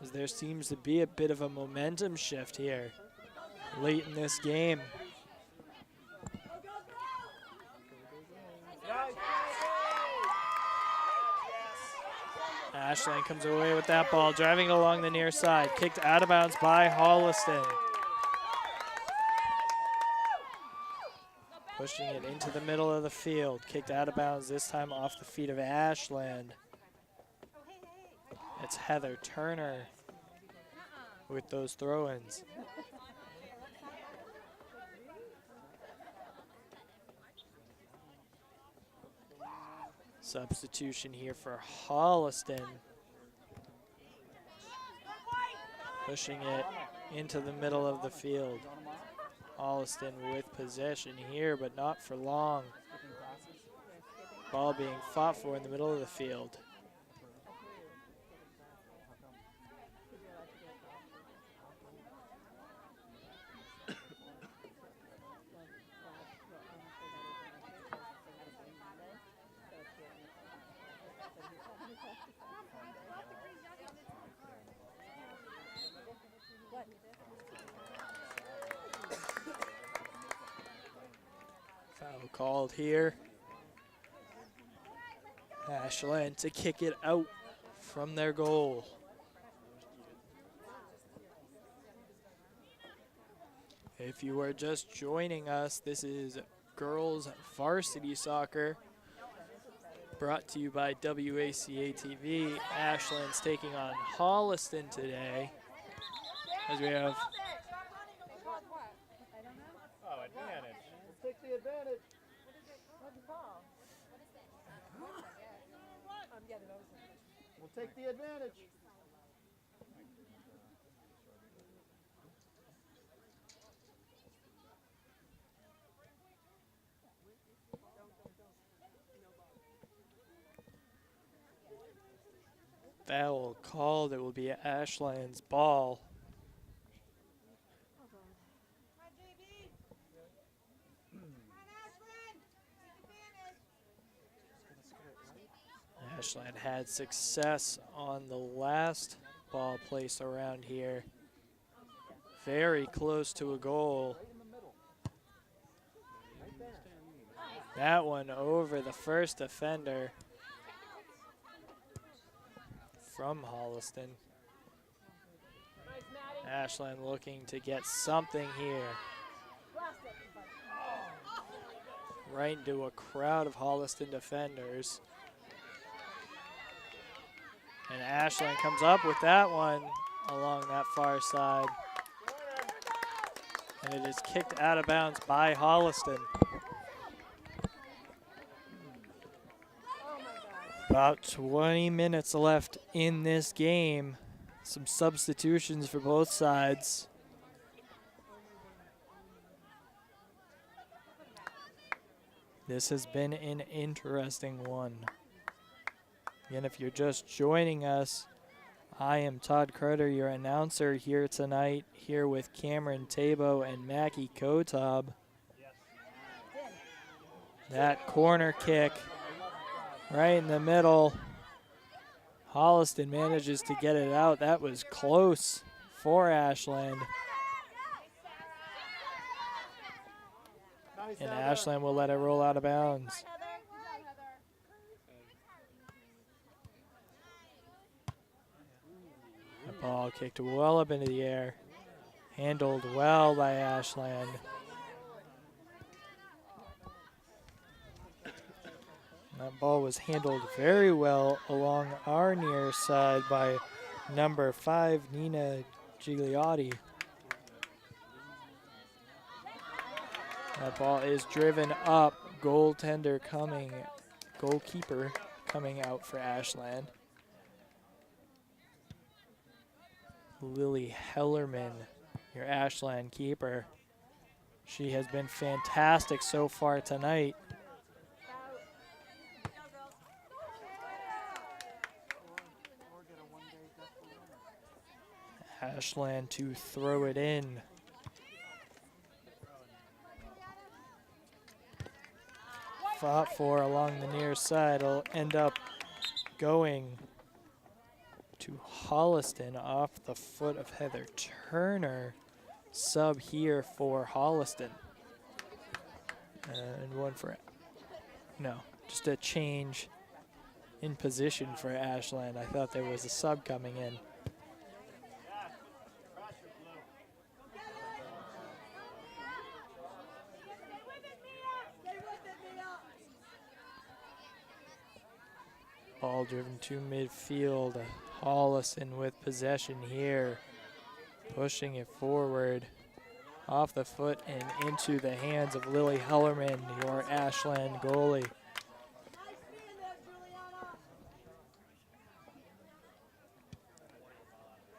as there seems to be a bit of a momentum shift here late in this game. Ashland comes away with that ball, driving along the near side, kicked out of bounds by Holliston. Pushing it into the middle of the field, kicked out of bounds, this time off the feet of Ashland. It's Heather Turner with those throw-ins. Substitution here for Holliston. Pushing it into the middle of the field. Holliston with possession here, but not for long. Ball being fought for in the middle of the field. Foul called here. Ashland to kick it out from their goal. If you are just joining us, this is Girls Varsity Soccer, brought to you by WACA TV. Ashland's taking on Holliston today, as we have Advantage. Take the advantage. We'll take the advantage. foul called. It will be Ashland's ball. Ashland had success on the last ball place around here. Very close to a goal. That one over the first defender from Holliston. Ashland looking to get something here. Right into a crowd of Holliston defenders. And Ashland comes up with that one along that far side. And it is kicked out of bounds by Holliston. About 20 minutes left in this game. Some substitutions for both sides. This has been an interesting one. Again, if you're just joining us, I am Todd Carter, your announcer here tonight, here with Cameron Tabo and Mackie Kotob. That corner kick right in the middle. Holliston manages to get it out. That was close for Ashland. And Ashland will let it roll out of bounds. The ball kicked well up into the air. Handled well by Ashland. That ball was handled very well along our near side by number 5, Nina Gigliotti. That ball is driven up. Goalkeeper coming out for Ashland. Lily Hellerman, your Ashland keeper. She has been fantastic so far tonight. Ashland to throw it in. Fought for along the near side. Will end up going to Holliston off the foot of Heather Turner. Sub here for Holliston. And one for, no, just a change in position for Ashland. I thought there was a sub coming in. Ball driven to midfield. Holliston with possession here. Pushing it forward. Off the foot and into the hands of Lily Hellerman, your Ashland goalie.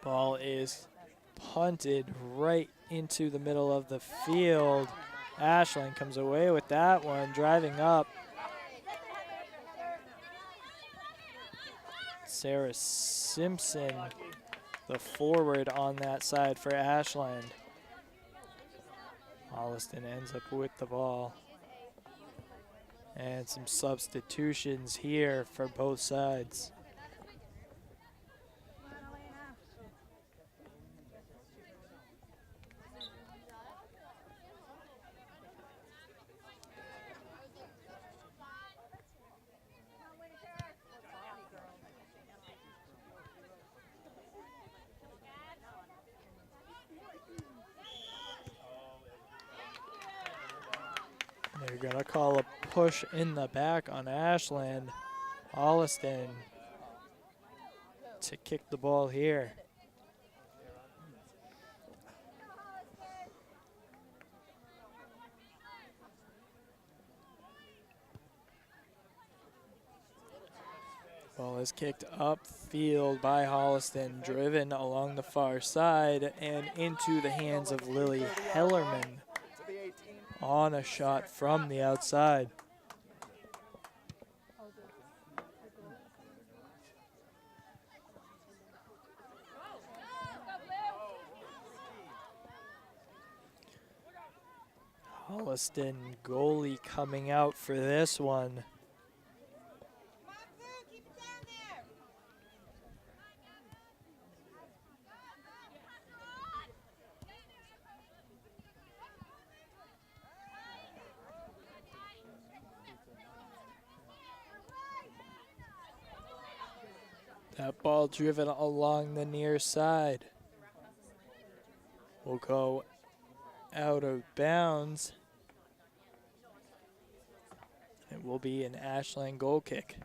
Ball is punted right into the middle of the field. Ashland comes away with that one, driving up. Sarah Simpson, the forward on that side for Ashland. Holliston ends up with the ball. And some substitutions here for both sides. They're gonna call a push in the back on Ashland. Holliston to kick the ball here. Ball is kicked upfield by Holliston, driven along the far side and into the hands of Lily Hellerman on a shot from the outside. Holliston goalie coming out for this one. That ball driven along the near side will go out of bounds. It will be an Ashland goal kick.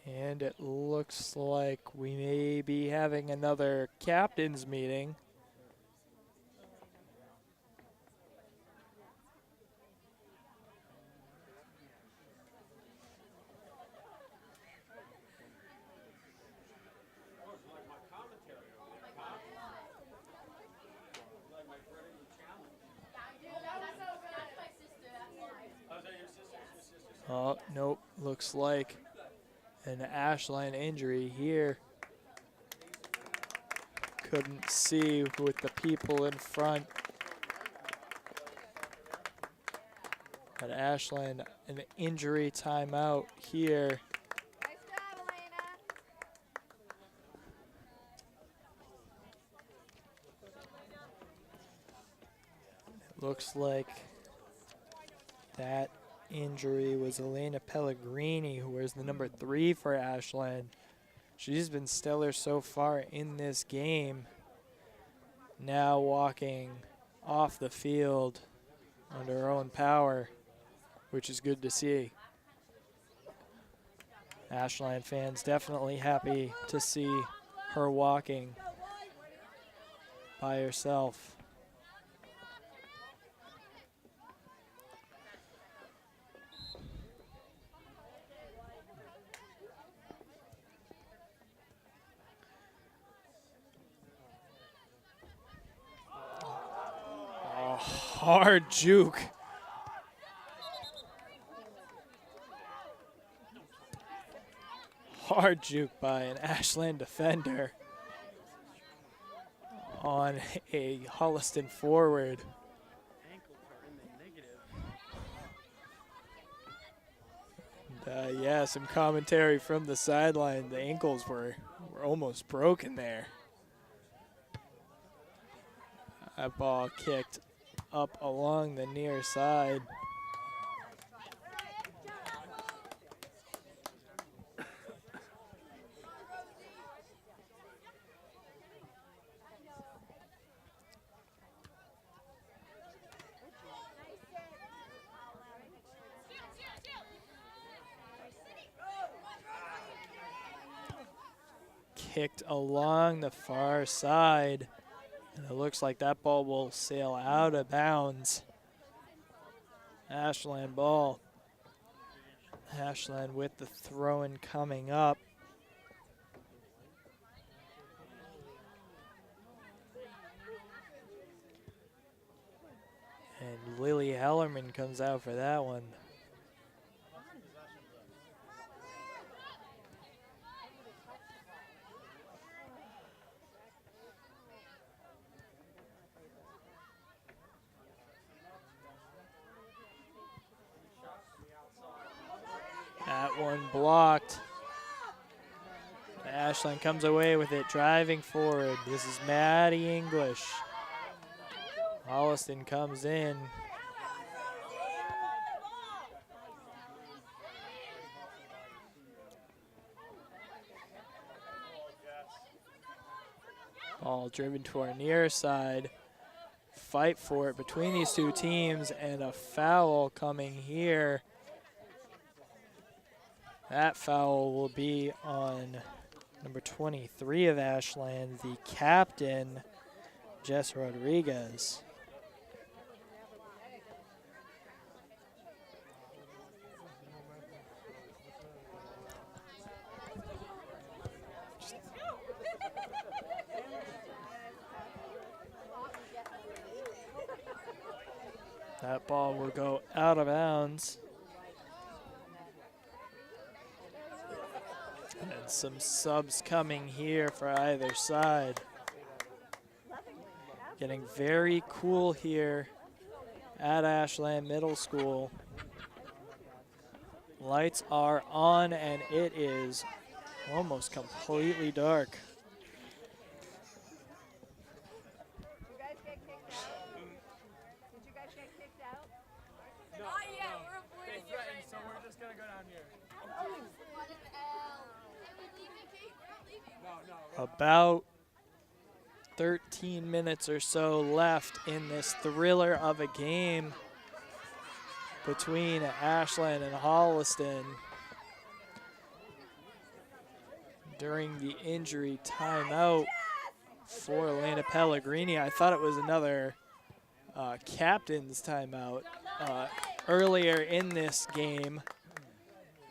And it looks like we may be having another captain's meeting. Oh, nope, looks like an Ashland injury here. Couldn't see with the people in front. But Ashland, an injury timeout here. Nice job, Elena. Looks like that injury was Elena Pellegrini, who wears the number 3 for Ashland. She's been stellar so far in this game. Now walking off the field under her own power, which is good to see. Ashland fans definitely happy to see her walking by herself. Hard juke. Hard juke by an Ashland defender on a Holliston forward. Yeah, some commentary from the sideline. The ankles were almost broken there. That ball kicked up along the near side. Kicked along the far side. And it looks like that ball will sail out of bounds. Ashland ball. Ashland with the throw-in coming up. And Lily Hellerman comes out for that one. That one blocked. Ashland comes away with it, driving forward. This is Maddie English. Holliston comes in. Ball driven to our near side. Fight for it between these two teams, and a foul coming here. That foul will be on number 23 of Ashland, the captain, Jess Rodriguez. That ball will go out of bounds. And some subs coming here for either side. Getting very cool here at Ashland Middle School. Lights are on and it is almost completely dark. About 13 minutes or so left in this thriller of a game between Ashland and Holliston. During the injury timeout for Elena Pellegrini, I thought it was another captain's timeout. Earlier in this game,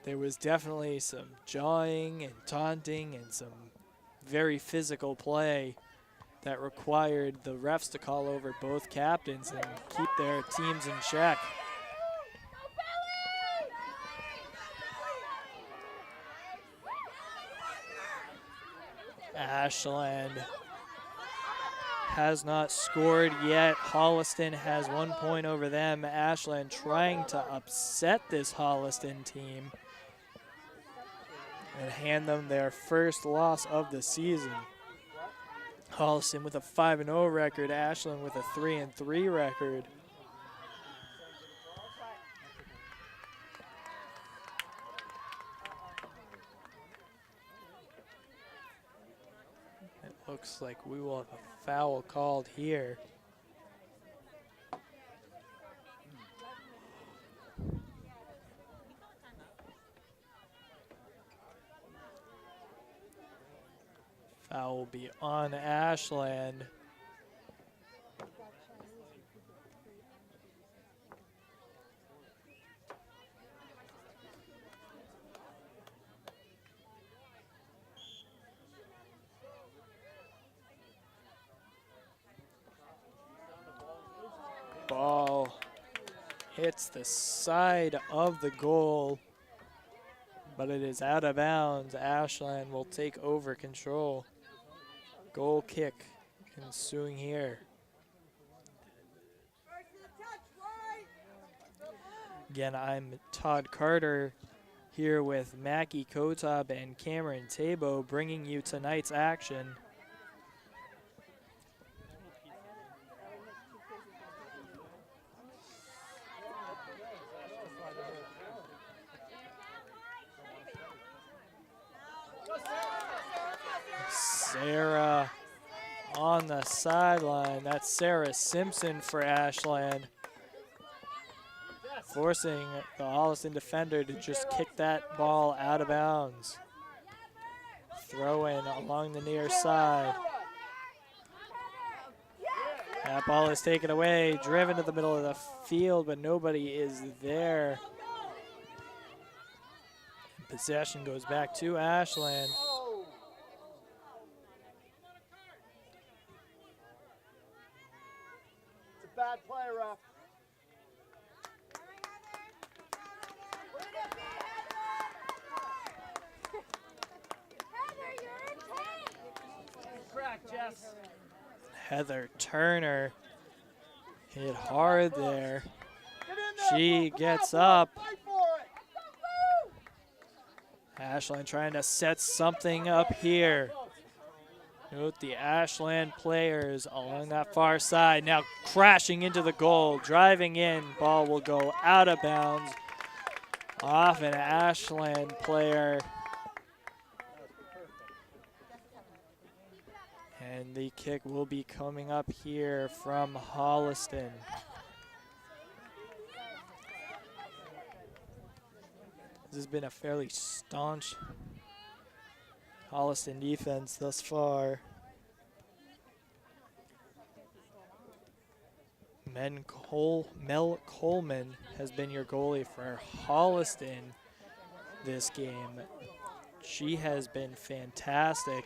there was definitely some jawing and taunting and some very physical play that required the refs to call over both captains and keep their teams in check. Ashland has not scored yet. Holliston has 1 point over them. Ashland trying to upset this Holliston team and hand them their first loss of the season. Holliston with a 5-0 record, Ashland with a 3-3 record. It looks like we will have a foul called here. Foul will be on Ashland. Ball hits the side of the goal, but it is out of bounds. Ashland will take over control. Goal kick ensuing here. Again, I'm Todd Carter here with Mackie Kotab and Cameron Tabo bringing you tonight's action. Sarah on the sideline. That's Sarah Simpson for Ashland, forcing the Holliston defender to just kick that ball out of bounds. Throw in along the near side. That ball is taken away, driven to the middle of the field, but nobody is there. Possession goes back to Ashland. Bad play, ref. Heather Turner hit hard there. She gets up. Ashland trying to set something up here. Note the Ashland players along that far side now crashing into the goal, driving in. Ball will go out of bounds off an Ashland player. And the kick will be coming up here from Holliston. This has been a fairly staunch Holliston defense thus far. Mel Coleman has been your goalie for Holliston this game. She has been fantastic.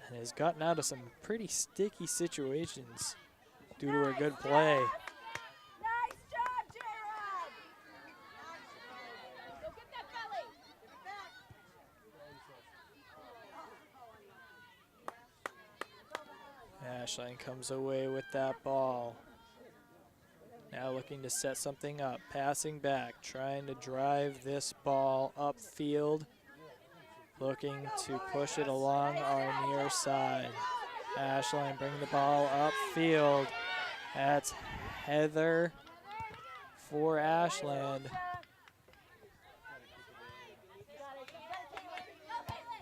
And has gotten out of some pretty sticky situations due to her good play. Nice job, J-Rod. Go get that belly. Ashland comes away with that ball. Now looking to set something up, passing back, trying to drive this ball upfield, looking to push it along our near side. Ashland bringing the ball upfield. That's Heather for Ashland.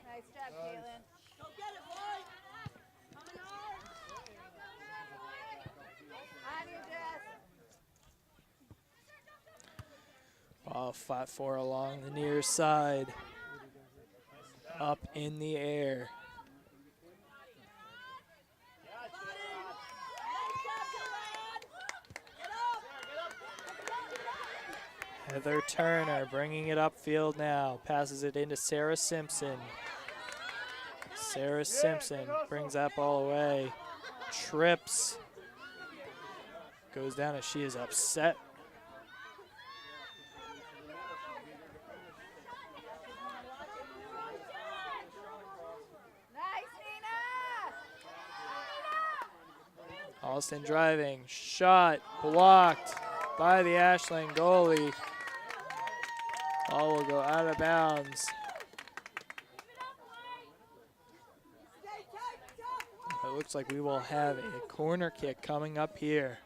Nice job, Kaylin. Go get it, boy. On you, Jess. Ball fought for along the near side. Up in the air. Heather Turner bringing it upfield now. Passes it into Sarah Simpson. Sarah Simpson brings that ball away. Trips. Goes down as she is upset. Nice, Nina. Holliston driving. Shot blocked by the Ashland goalie. Ball will go out of bounds. It looks like we will have a corner kick coming up here.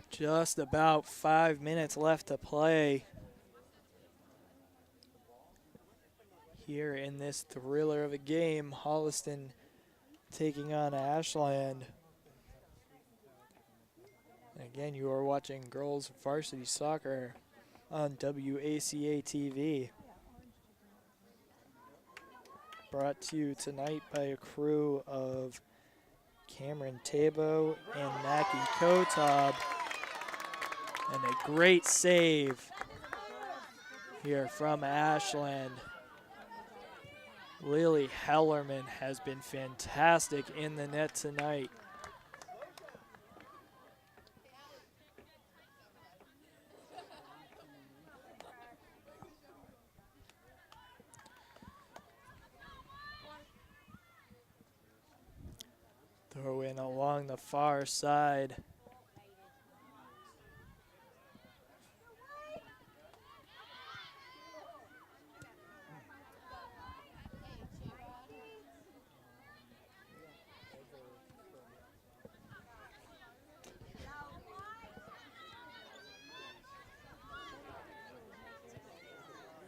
Just about 5 minutes left to play here in this thriller of a game. Holliston taking on Ashland. Again, you are watching Girls Varsity Soccer on WACA TV. Brought to you tonight by a crew of Cameron Tabo and Mackie Kotob. And a great save here from Ashland. Lily Hellerman has been fantastic in the net tonight. Throw in along the far side.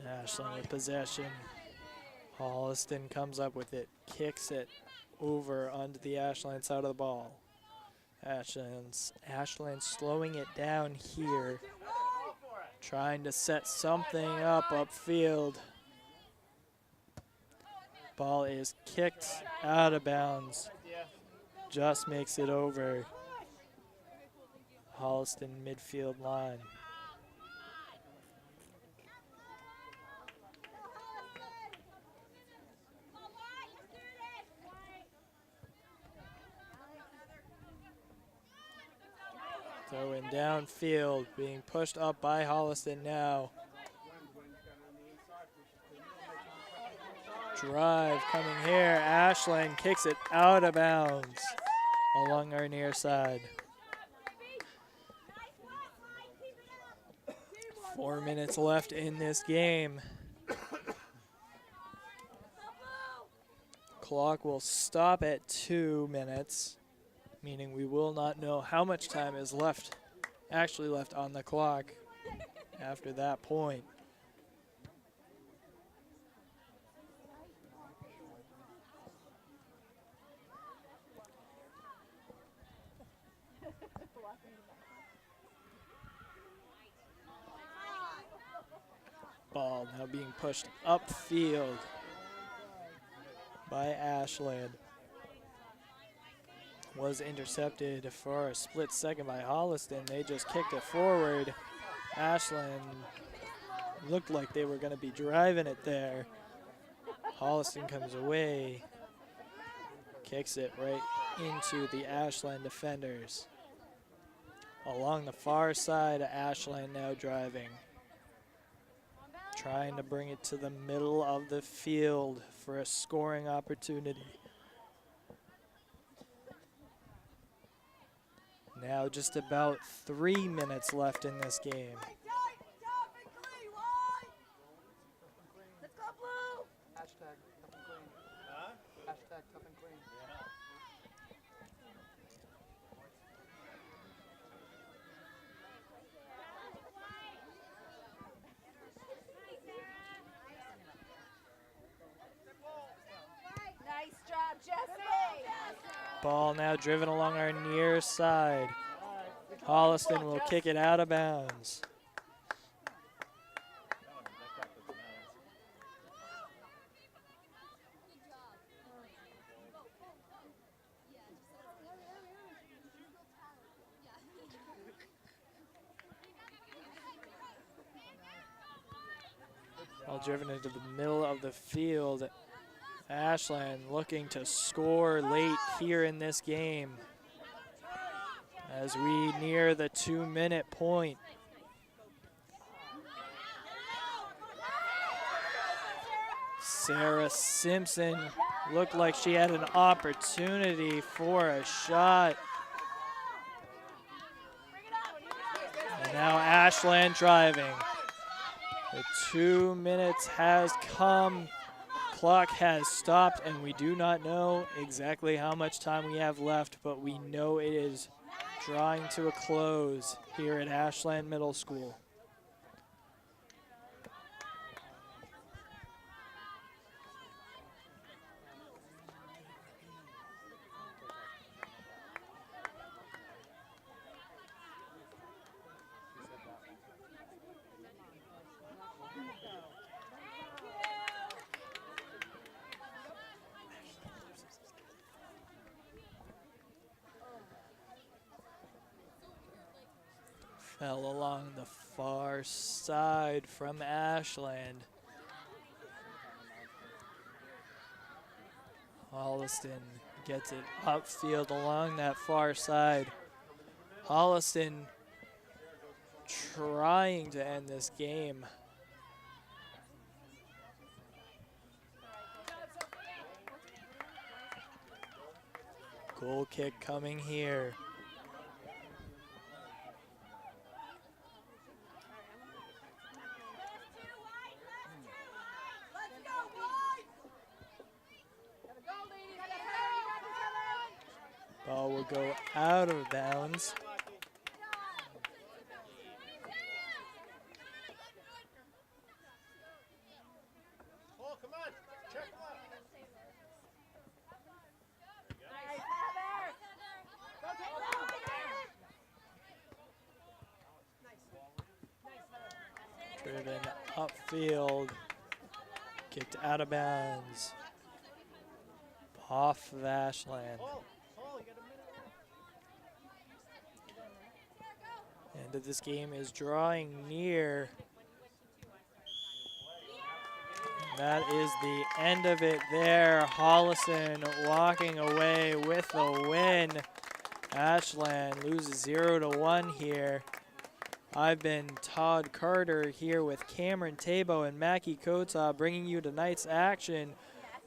Ashland with possession. Holliston comes up with it, kicks it over onto the Ashland side of the ball. Ashland slowing it down here, trying to set something up upfield. Ball is kicked out of bounds. Just makes it over Holliston midfield line. Throwing downfield, being pushed up by Holliston now. Drive coming here. Ashland kicks it out of bounds along our near side. 4 minutes left in this game. Clock will stop at 2 minutes, meaning we will not know how much time is actually left on the clock after that point. Ball now being pushed upfield by Ashland. Was intercepted for a split second by Holliston. They just kicked it forward. Ashland looked like they were going to be driving it there. Holliston comes away, kicks it right into the Ashland defenders. Along the far side, Ashland now driving. Trying to bring it to the middle of the field for a scoring opportunity. Now just about 3 minutes left in this game. Let's go, Blue! Hashtag tough and clean. Huh? Hashtag tough and clean. Nice job, Jesse. Ball now driven along our near side. Holliston will kick it out of bounds. Ball driven into the middle of the field. Ashland looking to score late here in this game as we near the 2-minute point. Sarah Simpson looked like she had an opportunity for a shot. And now Ashland driving. The 2 minutes has come. Clock has stopped, and we do not know exactly how much time we have left, but we know it is drawing to a close here at Ashland Middle School. Fell along the far side from Ashland. Holliston gets it upfield along that far side. Holliston trying to end this game. Goal kick coming here. Ball will go out of bounds. Oh, come on. Check up. Driven upfield, kicked out of bounds, off of Ashland. End of this game is drawing near. That is the end of it there. Holliston walking away with a win. Ashland loses 0-1 here. I've been Todd Carter here with Cameron Tabo and Mackie Kota bringing you tonight's action.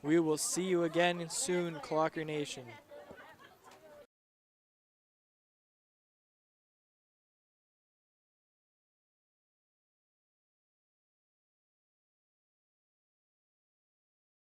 We will see you again soon, Clocker Nation.